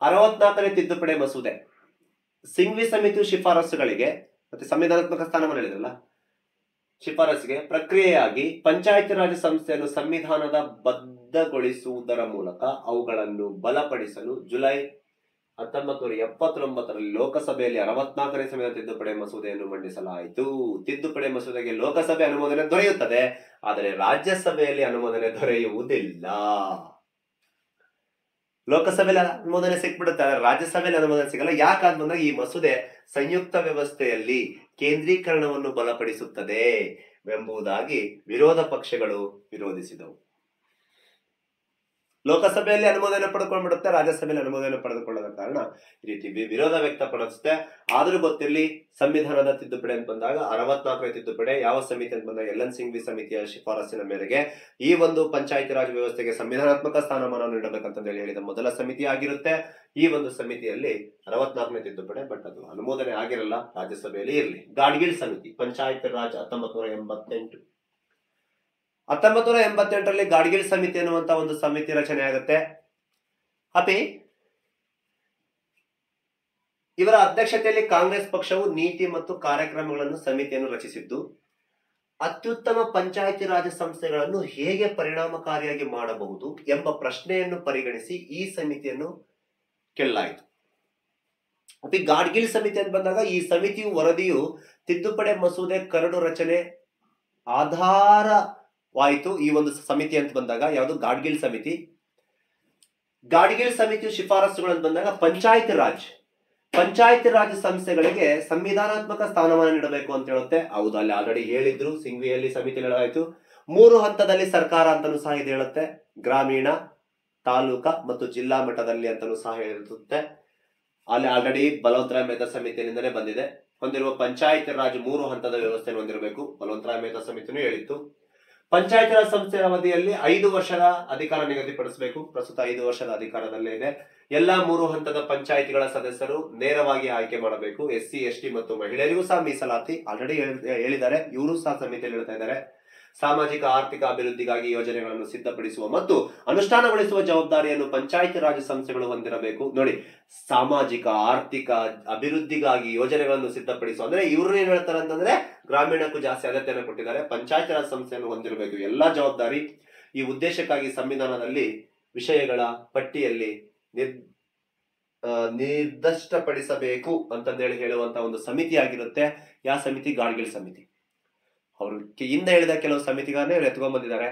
64ನೇ ತಿದ್ದುಪಡಿ ಮಸೂದೆ. ಸಿಂಘ್ವಿ ಸಮಿತಿಯು ಶಿಫಾರಸುಗಳಿಗೆ ಮತ್ತೆ ಸಂವಿಧಾನಾತ್ಮಕ ಸ್ಥಾನಮಾನ ಹೇಳಿದ್ರಲ್ಲ, ಶಿಫಾರಸಿಗೆ ಪ್ರಕ್ರಿಯೆಯಾಗಿ ಪಂಚಾಯತ್ ರಾಜ್ ಸಂಸ್ಥೆಯನ್ನು ಸಂವಿಧಾನದ ಬದ್ಧಗೊಳಿಸುವುದರ ಮೂಲಕ ಅವುಗಳನ್ನು ಬಲಪಡಿಸಲು ಜುಲೈ 1979ರಲ್ಲಿ ಲೋಕಸಭೆಯಲ್ಲಿ 64ನೇ ಸಂವಿಧಾನ ತಿದ್ದುಪಡಿ ಮಸೂದೆಯನ್ನು ಮಂಡಿಸಲಾಯಿತು. ತಿದ್ದುಪಡಿ ಮಸೂದೆಗೆ ಲೋಕಸಭೆ ಅನುಮೋದನೆ ದೊರೆಯುತ್ತದೆ, ಆದರೆ ರಾಜ್ಯಸಭೆಯಲ್ಲಿ ಅನುಮೋದನೆ ದೊರೆಯುವುದಿಲ್ಲ. ಲೋಕಸಭೆಯಲ್ಲಿ ಅನುಮೋದನೆ ಸಿಕ್ಬಿಡುತ್ತೆ, ಆದರೆ ರಾಜ್ಯಸಭೆಯಲ್ಲಿ ಅನುಮೋದನೆ ಸಿಗಲ್ಲ. ಯಾಕಂತ ಬಂದಾಗ ಈ ಮಸೂದೆ ಸಂಯುಕ್ತ ವ್ಯವಸ್ಥೆಯಲ್ಲಿ ಕೇಂದ್ರೀಕರಣವನ್ನು ಬಲಪಡಿಸುತ್ತದೆ ಎಂಬುದಾಗಿ ವಿರೋಧ ಪಕ್ಷಗಳು ವಿರೋಧಿಸಿದವು. ಲೋಕಸಭೆಯಲ್ಲಿ ಅನುಮೋದನೆ ಪಡೆದುಕೊಂಡ್ಬಿಡುತ್ತೆ, ರಾಜ್ಯಸಭೆಯಲ್ಲಿ ಅನುಮೋದನೆ ಪಡೆದುಕೊಳ್ಳದ ಕಾರಣ ಈ ರೀತಿ ವಿರೋಧ ವ್ಯಕ್ತಪಡಿಸುತ್ತೆ. ಆದ್ರೂ ಗೊತ್ತಿರಲಿ, ಸಂವಿಧಾನದ ತಿದ್ದುಪಡಿ ಅಂತ ಬಂದಾಗ 64ನೇ ತಿದ್ದುಪಡಿ ಯಾವ ಸಮಿತಿ ಅಂತ ಬಂದಾಗ ಎಲ್ ಎನ್ ಸಿಂಘ್ವಿ ಸಮಿತಿಯ ಶಿಫಾರಸಿನ ಮೇರೆಗೆ ಈ ಒಂದು ಪಂಚಾಯತಿ ರಾಜ್ ವ್ಯವಸ್ಥೆಗೆ ಸಂವಿಧಾನಾತ್ಮಕ ಸ್ಥಾನಮಾನ ನೀಡಬೇಕಂತ ಹೇಳಿದ ಮೊದಲ ಸಮಿತಿ ಆಗಿರುತ್ತೆ. ಈ ಒಂದು ಸಮಿತಿಯಲ್ಲಿ 64ನೇ ತಿದ್ದುಪಡಿ, ಬಟ್ ಅದು ಅನುಮೋದನೆ ಆಗಿರಲ್ಲ, ರಾಜ್ಯಸಭೆಯಲ್ಲಿ ಇರಲಿ. ಗಾಡ್ಗಿಲ್ ಸಮಿತಿ, ಪಂಚಾಯತ್ ರಾಜ್ 1988. 1988ರಲ್ಲಿ ಗಾಡ್ಗಿಲ್ ಸಮಿತಿ ಅನ್ನುವಂತ ಒಂದು ಸಮಿತಿ ರಚನೆ ಆಗುತ್ತೆ. ಅಪಿ ಇವರ ಅಧ್ಯಕ್ಷತೆಯಲ್ಲಿ ಕಾಂಗ್ರೆಸ್ ಪಕ್ಷವು ನೀತಿ ಮತ್ತು ಕಾರ್ಯಕ್ರಮಗಳನ್ನು ಸಮಿತಿಯನ್ನು ರಚಿಸಿದ್ದು, ಅತ್ಯುತ್ತಮ ಪಂಚಾಯತಿ ರಾಜ್ ಸಂಸ್ಥೆಗಳನ್ನು ಹೇಗೆ ಪರಿಣಾಮಕಾರಿಯಾಗಿ ಮಾಡಬಹುದು ಎಂಬ ಪ್ರಶ್ನೆಯನ್ನು ಪರಿಗಣಿಸಿ ಈ ಸಮಿತಿಯನ್ನು ಕೇಳಲಾಯಿತು. ಅಪಿ ಗಾಡ್ಗಿಲ್ ಸಮಿತಿ ಅಂತ ಬಂದಾಗ ಈ ಸಮಿತಿಯು ವರದಿಯು ತಿದ್ದುಪಡಿ ಮಸೂದೆ ಕರಡು ರಚನೆ ಆಧಾರವಾಯಿತು. ಈ ಒಂದು ಸಮಿತಿ ಅಂತ ಬಂದಾಗ ಯಾವುದು ಗಾಡ್ಗಿಲ್ ಸಮಿತಿ. ಗಾಡ್ಗಿಲ್ ಸಮಿತಿಯು ಶಿಫಾರಸುಗಳನ್ನು ಬಂದಾಗ ಪಂಚಾಯತ್ ರಾಜ್ ಸಂಸ್ಥೆಗಳಿಗೆ ಸಂವಿಧಾನಾತ್ಮಕ ಸ್ಥಾನಮಾನ ನೀಡಬೇಕು ಅಂತ ಹೇಳುತ್ತೆ. ಹೌದು, ಅಲ್ಲಿ ಆಲ್ರೆಡಿ ಹೇಳಿದ್ರು, ಸಿಂಘ್ವಿಯಲ್ಲಿ ಸಮಿತಿ ಹೇಳಾಯ್ತು. 3 ಹಂತದಲ್ಲಿ ಸರ್ಕಾರ ಅಂತಲೂ ಸಹ ಇದು ಹೇಳುತ್ತೆ, ಗ್ರಾಮೀಣ, ತಾಲೂಕಾ ಮತ್ತು ಜಿಲ್ಲಾ ಮಟ್ಟದಲ್ಲಿ ಅಂತಲೂ ಸಹ ಹೇಳಿರುತ್ತೆ. ಅಲ್ಲಿ ಆಲ್ರೆಡಿ ಬಲವಂತರಾಯ್ ಮೆಹ್ತಾ ಸಮಿತಿಯಿಂದಲೇ ಬಂದಿದೆ. ಹೊಂದಿರುವ ಪಂಚಾಯತ್ ರಾಜ್ 3 ಹಂತದ ವ್ಯವಸ್ಥೆಯನ್ನು ಹೊಂದಿರಬೇಕು. ಬಲವಂತರಾಯ್ ಮೆಹ್ತಾ ಸಮಿತಿನೂ ಹೇಳಿತ್ತು. ಪಂಚಾಯತ್ ರಾಜ್ ಸಂಸ್ಥೆಯ ಅವಧಿಯಲ್ಲಿ 5 ವರ್ಷದ ಅಧಿಕಾರ ನಿಗದಿಪಡಿಸಬೇಕು. ಪ್ರಸ್ತುತ 5 ವರ್ಷದ ಅಧಿಕಾರದಲ್ಲೇ ಇದೆ. ಎಲ್ಲಾ 3 ಹಂತದ ಪಂಚಾಯಿತಿಗಳ ಸದಸ್ಯರು ನೇರವಾಗಿ ಆಯ್ಕೆ ಮಾಡಬೇಕು. SC ST ಮತ್ತು ಮಹಿಳೆಯರಿಗೂ ಸಹ ಮೀಸಲಾತಿ ಆಲ್ರೆಡಿ ಹೇಳಿದ್ದಾರೆ, ಇವರು ಸಹ ಸಮಿತಿಯಲ್ಲಿ ಹೇಳ್ತಾ ಇದ್ದಾರೆ. ಸಾಮಾಜಿಕ ಆರ್ಥಿಕ ಅಭಿವೃದ್ಧಿಗಾಗಿ ಯೋಜನೆಗಳನ್ನು ಸಿದ್ಧಪಡಿಸುವ ಮತ್ತು ಅನುಷ್ಠಾನಗೊಳಿಸುವ ಜವಾಬ್ದಾರಿಯನ್ನು ಪಂಚಾಯತ್ ರಾಜ್ ಸಂಸ್ಥೆಗಳು ಹೊಂದಿರಬೇಕು. ನೋಡಿ, ಸಾಮಾಜಿಕ ಆರ್ಥಿಕ ಅಭಿವೃದ್ಧಿಗಾಗಿ ಯೋಜನೆಗಳನ್ನು ಸಿದ್ಧಪಡಿಸುವ ಅಂದ್ರೆ ಇವ್ರು ಏನ್ ಹೇಳ್ತಾರೆ ಅಂತಂದ್ರೆ ಗ್ರಾಮೀಣಕ್ಕೂ ಜಾಸ್ತಿ ಆದ್ಯತೆಯನ್ನು ಕೊಟ್ಟಿದ್ದಾರೆ. ಪಂಚಾಯತ್ ರಾಜ್ ಸಂಸ್ಥೆಯನ್ನು ಹೊಂದಿರಬೇಕು ಎಲ್ಲಾ ಜವಾಬ್ದಾರಿ. ಈ ಉದ್ದೇಶಕ್ಕಾಗಿ ಸಂವಿಧಾನದಲ್ಲಿ ವಿಷಯಗಳ ಪಟ್ಟಿಯಲ್ಲಿ ನಿರ್ದಿಷ್ಟಪಡಿಸಬೇಕು ಅಂತಂದೇಳಿ ಹೇಳುವಂತ ಒಂದು ಸಮಿತಿ ಆಗಿರುತ್ತೆ. ಯಾವ ಸಮಿತಿ? ಗಾಡ್ಗಿಲ್ ಸಮಿತಿ. ಅವರು ಹಿಂದೆ ಹೇಳಿದ ಕೆಲವು ಸಮಿತಿಗಳನ್ನೇ ಎತ್ಕೊಂಡ್ ಬಂದಿದ್ದಾರೆ.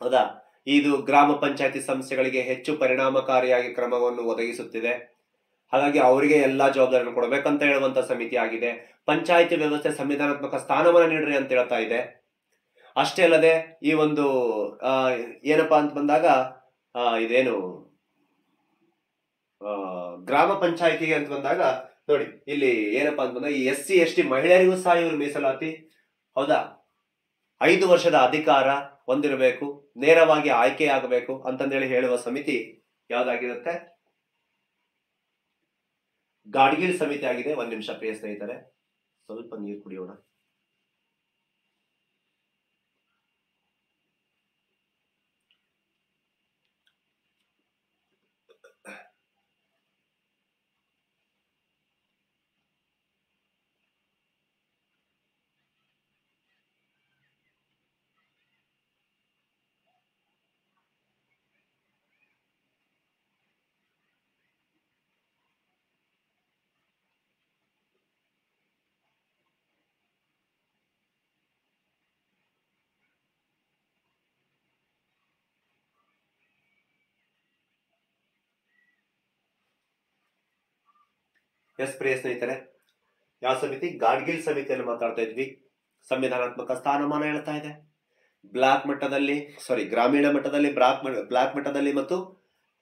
ಹೌದಾ? ಇದು ಗ್ರಾಮ ಪಂಚಾಯತಿ ಸಂಸ್ಥೆಗಳಿಗೆ ಹೆಚ್ಚು ಪರಿಣಾಮಕಾರಿಯಾಗಿ ಕ್ರಮವನ್ನು ಒದಗಿಸುತ್ತಿದೆ. ಹಾಗಾಗಿ ಅವರಿಗೆ ಎಲ್ಲಾ ಜವಾಬ್ದಾರಿಯನ್ನು ಕೊಡಬೇಕಂತ ಹೇಳುವಂತ ಸಮಿತಿ ಆಗಿದೆ. ಪಂಚಾಯತಿ ವ್ಯವಸ್ಥೆ ಸಂವಿಧಾನಾತ್ಮಕ ಸ್ಥಾನಮಾನ ನೀಡ್ರಿ ಅಂತ ಹೇಳ್ತಾ ಇದೆ. ಅಷ್ಟೇ ಅಲ್ಲದೆ ಈ ಒಂದು ಏನಪ್ಪಾ ಅಂತ ಬಂದಾಗ ಇದೇನು ಗ್ರಾಮ ಪಂಚಾಯತಿಗೆ ಅಂತ ಬಂದಾಗ ನೋಡಿ, ಇಲ್ಲಿ ಏನಪ್ಪಾ ಅಂತ ಬಂದಾಗ ಈ SC ST ಮಹಿಳೆಯರಿಗೂ ಸಹ ಇವರು ಮೀಸಲಾತಿ. ಹೌದಾ? 5 ವರ್ಷದ ಅಧಿಕಾರ ಹೊಂದಿರಬೇಕು, ನೇರವಾಗಿ ಆಯ್ಕೆ ಆಗಬೇಕು ಅಂತಂದೇಳಿ ಹೇಳುವ ಸಮಿತಿ ಯಾವ್ದಾಗಿರುತ್ತೆ? ಗಾಡ್ಗಿಲ್ ಸಮಿತಿ ಆಗಿದೆ. 1 ನಿಮಿಷ ಪ್ರಿಯ ಸ್ನೇಹಿತರೆ, ಸ್ವಲ್ಪ ನೀರು ಕುಡಿಯೋಣ. ಎಸ್ ಪ್ರಿಯ ಸ್ನೇಹಿತರೆ, ಯಾವ ಸಮಿತಿ? ಗಾಡ್ಗಿಲ್ ಸಮಿತಿಯನ್ನು ಮಾತಾಡ್ತಾ ಇದ್ವಿ. ಸಂವಿಧಾನಾತ್ಮಕ ಸ್ಥಾನಮಾನ ಹೇಳ್ತಾ ಇದೆ. ಗ್ರಾಮೀಣ ಮಟ್ಟದಲ್ಲಿ, ಬ್ಲಾಕ್ ಮಟ್ಟದಲ್ಲಿ ಮತ್ತು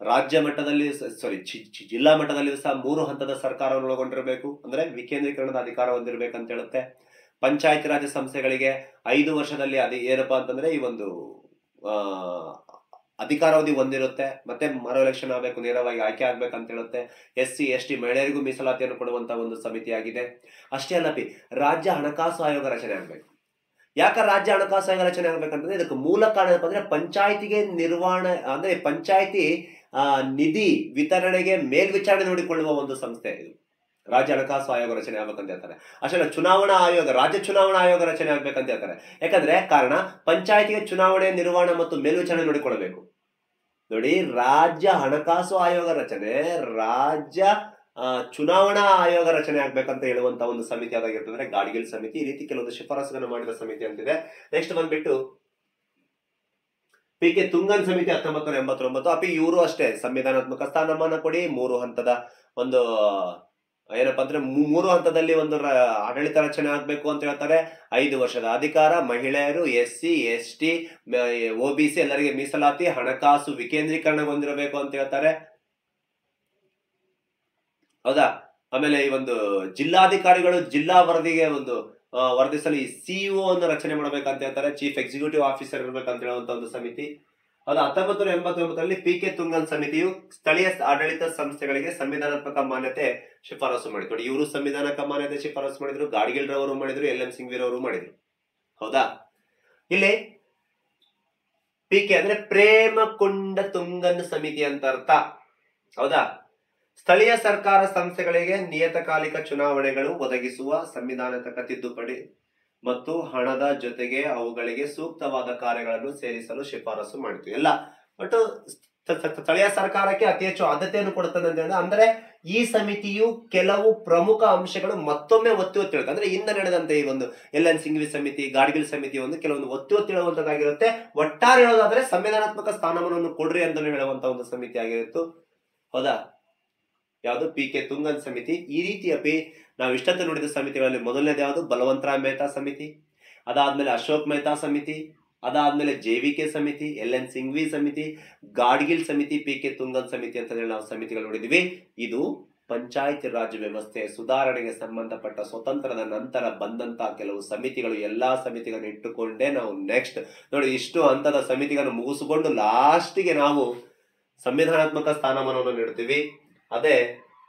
ರಾಜ್ಯ ಮಟ್ಟದಲ್ಲಿ ಜಿಲ್ಲಾ ಮಟ್ಟದಲ್ಲಿ ಸಹ 3 ಹಂತದ ಸರ್ಕಾರವನ್ನು ಒಳಗೊಂಡಿರಬೇಕು. ಅಂದ್ರೆ ವಿಕೇಂದ್ರೀಕರಣದ ಅಧಿಕಾರ ಹೊಂದಿರಬೇಕಂತ ಹೇಳುತ್ತೆ. ಪಂಚಾಯತ್ ರಾಜ್ ಸಂಸ್ಥೆಗಳಿಗೆ 5 ವರ್ಷದಲ್ಲಿ ಏನಪ್ಪಾ ಅಂತಂದ್ರೆ ಈ ಒಂದು ಅಧಿಕಾರಾವಧಿ ಹೊಂದಿರುತ್ತೆ. ಮತ್ತೆ ಮರು ಎಲೆಕ್ಷನ್ ಆಗಬೇಕು, ನೇರವಾಗಿ ಆಯ್ಕೆ ಆಗ್ಬೇಕಂತ ಹೇಳುತ್ತೆ. SC ST ಮಹಿಳೆಯರಿಗೂ ಮೀಸಲಾತಿಯನ್ನು ಕೊಡುವಂತ ಒಂದು ಸಮಿತಿಯಾಗಿದೆ. ಅಷ್ಟೇ ಅಲ್ಲ, ರಾಜ್ಯ ಹಣಕಾಸು ಆಯೋಗ ರಚನೆ ಆಗ್ಬೇಕು. ಯಾಕೆ ರಾಜ್ಯ ಹಣಕಾಸು ಆಯೋಗ ರಚನೆ ಆಗ್ಬೇಕಂತಂದ್ರೆ ಇದಕ್ಕೆ ಮೂಲ ಕಾರಣ ಏನಪ್ಪ ಅಂದ್ರೆ ಪಂಚಾಯತಿಗೆ ನಿರ್ವಹಣೆ ಅಂದ್ರೆ ಪಂಚಾಯತಿ ನಿಧಿ ವಿತರಣೆಗೆ ಮೇಲ್ವಿಚಾರಣೆ ನೋಡಿಕೊಳ್ಳುವ ಒಂದು ಸಂಸ್ಥೆ ಇದು. ರಾಜ್ಯ ಹಣಕಾಸು ಆಯೋಗ ರಚನೆ ಆಗ್ಬೇಕಂತ ಹೇಳ್ತಾರೆ. ಅಷ್ಟೇ ರಾಜ್ಯ ಚುನಾವಣಾ ಆಯೋಗ ರಚನೆ ಆಗ್ಬೇಕಂತ ಹೇಳ್ತಾರೆ. ಯಾಕಂದ್ರೆ ಕಾರಣ ಪಂಚಾಯತಿಗೆ ಚುನಾವಣೆ ನಿರ್ವಹಣೆ ಮತ್ತು ಮೇಲ್ವಿಚಾರಣೆ ನೋಡಿಕೊಳ್ಳಬೇಕು. ನೋಡಿ, ರಾಜ್ಯ ಹಣಕಾಸು ಆಯೋಗ ರಚನೆ, ರಾಜ್ಯ ಚುನಾವಣಾ ಆಯೋಗ ರಚನೆ ಆಗ್ಬೇಕಂತ ಹೇಳುವಂತ ಒಂದು ಸಮಿತಿ ಯಾವ್ದಾಗಿರ್ತದೆ? ಗಾಡ್ಗಿಲ್ ಸಮಿತಿ. ಈ ರೀತಿ ಕೆಲವೊಂದು ಶಿಫಾರಸುಗಳನ್ನು ಮಾಡಿದ ಸಮಿತಿ ಅಂತಿದೆ. ನೆಕ್ಸ್ಟ್ ಬಂದ್ಬಿಟ್ಟು PK ತುಂಗನ್ ಸಮಿತಿ 1989. ಇವರು ಅಷ್ಟೇ ಸಂವಿಧಾನಾತ್ಮಕ ಸ್ಥಾನಮಾನ ಕೊಡಿ, 3 ಹಂತದ ಒಂದು ಏನಪ್ಪಾ ಅಂದ್ರೆ ಮೂರು ಹಂತದಲ್ಲಿ ಒಂದು ಆಡಳಿತ ರಚನೆ ಆಗ್ಬೇಕು ಅಂತ ಹೇಳ್ತಾರೆ. 5 ವರ್ಷದ ಅಧಿಕಾರ, ಮಹಿಳೆಯರು, SC ST OBC ಎಲ್ಲರಿಗೆ ಮೀಸಲಾತಿ, ಹಣಕಾಸು ವಿಕೇಂದ್ರೀಕರಣಗೊಂಡಿರಬೇಕು ಅಂತ ಹೇಳ್ತಾರೆ. ಹೌದಾ? ಆಮೇಲೆ ಈ ಒಂದು ಜಿಲ್ಲಾಧಿಕಾರಿಗಳು ಜಿಲ್ಲಾ ವರದಿಗೆ ಒಂದು ವರ್ಧಿಸಲು ಈ CEO ಅನ್ನು ರಚನೆ ಮಾಡ್ಬೇಕಂತ ಹೇಳ್ತಾರೆ. ಚೀಫ್ ಎಕ್ಸಿಕ್ಯೂಟಿವ್ ಆಫೀಸರ್ ಇರ್ಬೇಕಂತ ಹೇಳುವಂತ ಒಂದು ಸಮಿತಿ. ಅದು 1989ರಲ್ಲಿ PK ತುಂಗನ್ ಸಮಿತಿಯು ಸ್ಥಳೀಯ ಆಡಳಿತ ಸಂಸ್ಥೆಗಳಿಗೆ ಸಂವಿಧಾನಾತ್ಮಕ ಮಾನ್ಯತೆ ಶಿಫಾರಸು ಮಾಡಿದ್ರು. ನೋಡಿ, ಇವರು ಸಂವಿಧಾನಕ ಮಾನ್ಯತೆ ಶಿಫಾರಸು ಮಾಡಿದ್ರು, ಗಾಡ್ಗಿಲ್ ರವರು ಮಾಡಿದ್ರು, LM ಸಿಂಘ್ವಿ ರವರು ಮಾಡಿದ್ರು. ಹೌದಾ? ಇಲ್ಲಿ PK ಅಂದ್ರೆ ಪ್ರೇಮಕೊಂಡ ತುಂಗನ್ ಸಮಿತಿ ಅಂತ ಅರ್ಥ. ಹೌದಾ? ಸ್ಥಳೀಯ ಸರ್ಕಾರ ಸಂಸ್ಥೆಗಳಿಗೆ ನಿಯತಕಾಲಿಕ ಚುನಾವಣೆಗಳು ಒದಗಿಸುವ ಸಂವಿಧಾನಾತ್ಮಕ ತಿದ್ದುಪಡಿ ಮತ್ತು ಹಣದ ಜೊತೆಗೆ ಅವುಗಳಿಗೆ ಸೂಕ್ತವಾದ ಕಾರ್ಯಗಳನ್ನು ಸೇರಿಸಲು ಶಿಫಾರಸು ಮಾಡಿತು. ಎಲ್ಲ ಒಟ್ಟು ಸ್ಥಳೀಯ ಸರ್ಕಾರಕ್ಕೆ ಅತಿ ಹೆಚ್ಚು ಆದ್ಯತೆಯನ್ನು ಕೊಡುತ್ತದೆ ಅಂತ ಹೇಳಿದ್ರೆ, ಅಂದ್ರೆ ಈ ಸಮಿತಿಯು ಕೆಲವು ಪ್ರಮುಖ ಅಂಶಗಳು ಮತ್ತೊಮ್ಮೆ ಒತ್ತಿ ಹೇಳುತ್ತೆ. ಅಂದ್ರೆ ಹಿಂದೆ ನಡೆದಂತೆ ಈ ಒಂದು LN ಸಿಂಘ್ವಿ ಸಮಿತಿ, ಗಾಡ್ಗಿಲ್ ಸಮಿತಿ ಒಂದು ಕೆಲವೊಂದು ಒತ್ತಿ ಹೇಳುವಂತದ್ದಾಗಿರುತ್ತೆ. ಒಟ್ಟಾರೆ ಹೇಳೋದಾದ್ರೆ ಸಂವಿಧಾನಾತ್ಮಕ ಸ್ಥಾನಮಾನವನ್ನು ಕೊಡ್ರಿ ಅಂತ ಹೇಳುವಂತ ಒಂದು ಸಮಿತಿ ಆಗಿರುತ್ತು. ಹೌದಾ? ಯಾವುದು? PK ತುಂಗನ್ ಸಮಿತಿ. ಈ ರೀತಿಯ ನಾವು ಇಷ್ಟೊತ್ತು ನೋಡಿದ ಸಮಿತಿಗಳಲ್ಲಿ ಮೊದಲನೇದು ಯಾವುದು? ಬಲವಂತರಾಯ್ ಮೆಹ್ತಾ ಸಮಿತಿ, ಅದಾದ್ಮೇಲೆ ಅಶೋಕ್ ಮೆಹ್ತಾ ಸಮಿತಿ, ಅದಾದ್ಮೇಲೆ JVK ಸಮಿತಿ, LN ಸಿಂಘ್ವಿ ಸಮಿತಿ, ಗಾಡ್ಗಿಲ್ ಸಮಿತಿ, PK ತುಂಗನ್ ಸಮಿತಿ ಅಂತ ಹೇಳಿ ನಾವು ಸಮಿತಿಗಳು ನೋಡಿದ್ವಿ. ಇದು ಪಂಚಾಯತ್ ರಾಜ್ ವ್ಯವಸ್ಥೆ ಸುಧಾರಣೆಗೆ ಸಂಬಂಧಪಟ್ಟ ಸ್ವತಂತ್ರದ ನಂತರ ಬಂದಂತಹ ಕೆಲವು ಸಮಿತಿಗಳು. ಎಲ್ಲಾ ಸಮಿತಿಗಳನ್ನು ಇಟ್ಟುಕೊಂಡೇ ನಾವು ನೆಕ್ಸ್ಟ್ ನೋಡಿ ಇಷ್ಟು ಹಂತದ ಸಮಿತಿಗಳನ್ನು ಮುಗಿಸಿಕೊಂಡು ಲಾಸ್ಟಿಗೆ ನಾವು ಸಂವಿಧಾನಾತ್ಮಕ ಸ್ಥಾನಮಾನವನ್ನು ನೀಡ್ತೀವಿ. ಅದೇ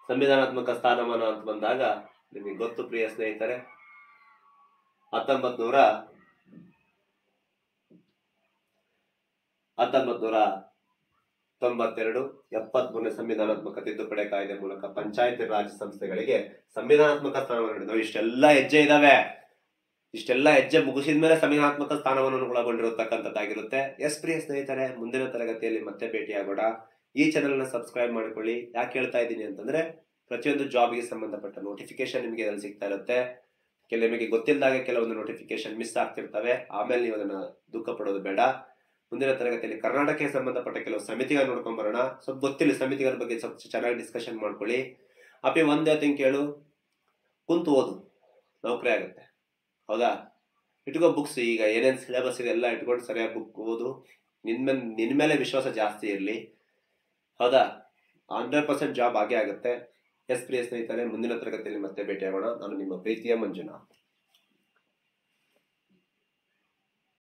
ಸಂವಿಧಾನಾತ್ಮಕ ಸ್ಥಾನಮಾನ ಅಂತ ಬಂದಾಗ ನಿಮಗೆ ಗೊತ್ತು ಪ್ರಿಯ ಸ್ನೇಹಿತರೆ, 1992 73ನೇ ಸಂವಿಧಾನಾತ್ಮಕ ತಿದ್ದುಪಡಿ ಕಾಯ್ದೆ ಮೂಲಕ ಪಂಚಾಯತ್ ರಾಜ್ ಸಂಸ್ಥೆಗಳಿಗೆ ಸಂವಿಧಾನಾತ್ಮಕ ಸ್ಥಾನವನ್ನು ನೀಡಿದ್ರು. ಇಷ್ಟೆಲ್ಲ ಹೆಜ್ಜೆ ಇದಾವೆ. ಇಷ್ಟೆಲ್ಲ ಹೆಜ್ಜೆ ಮುಗಿಸಿದ ಮೇಲೆ ಸಂವಿಧಾನಾತ್ಮಕ ಸ್ಥಾನವನ್ನು ಒಳಗೊಂಡಿರತಕ್ಕಂಥದ್ದಾಗಿರುತ್ತೆ. ಪ್ರಿಯ ಸ್ನೇಹಿತರೆ, ಮುಂದಿನ ತರಗತಿಯಲ್ಲಿ ಮತ್ತೆ ಭೇಟಿಯಾಗೋಣ. ಈ ಚಾನೆಲ್ ನ ಸಬ್ಸ್ಕ್ರೈಬ್ ಮಾಡಿಕೊಳ್ಳಿ. ಯಾಕೆ ಹೇಳ್ತಾ ಇದ್ದೀನಿ ಅಂತಂದ್ರೆ, ಪ್ರತಿಯೊಂದು ಜಾಬ್ಗೆ ಸಂಬಂಧಪಟ್ಟ ನೋಟಿಫಿಕೇಶನ್ ನಿಮಗೆ ಅದರಲ್ಲಿ ಸಿಗ್ತಾ ಇರುತ್ತೆ. ನಿಮಗೆ ಗೊತ್ತಿಲ್ಲದಾಗ ಕೆಲವೊಂದು ನೋಟಿಫಿಕೇಶನ್ ಮಿಸ್ ಆಗ್ತಿರ್ತವೆ. ಆಮೇಲೆ ನೀವು ಅದನ್ನ ದುಃಖ ಪಡೋದು ಬೇಡ. ಮುಂದಿನ ತರಗತಿಯಲ್ಲಿ ಕರ್ನಾಟಕಕ್ಕೆ ಸಂಬಂಧಪಟ್ಟ ಕೆಲವು ಸಮಿತಿಗಳು ನೋಡ್ಕೊಂಡ್ ಬರೋಣ. ಸ್ವಲ್ಪ ಗೊತ್ತಿಲ್ಲ ಸಮಿತಿಗಳ ಬಗ್ಗೆ ಸ್ವಲ್ಪ ಚೆನ್ನಾಗಿ ಡಿಸ್ಕಷನ್ ಮಾಡ್ಕೊಳ್ಳಿ. ಒಂದೇ ತಿಂಗ್ ಕೇಳು, ಕುಂತು ಓದು, ನೌಕರಿ ಆಗುತ್ತೆ. ಹೌದಾ? ಇಟ್ಕೋ ಬುಕ್ಸ್, ಈಗ ಏನೇನು ಸಿಲೆಬಸ್ ಇದೆ ಎಲ್ಲ ಇಟ್ಕೊಂಡು ಸರಿಯಾಗಿ ಬುಕ್ ಓದು. ನಿನ್ ಮೇಲೆ ವಿಶ್ವಾಸ ಜಾಸ್ತಿ ಇರಲಿ. ಹೌದಾ? 100% ಜಾಬ್ ಆಗೇ ಆಗುತ್ತೆ. ಪ್ರಿಯ ಸ್ನೇಹಿತರೆ, ಮುಂದಿನ ತರಗತಿಯಲ್ಲಿ ಮತ್ತೆ ಭೇಟಿಯಾಗೋಣ. ನಾನು ನಿಮ್ಮ ಪ್ರೀತಿಯ ಮಂಜುನಾಥ್.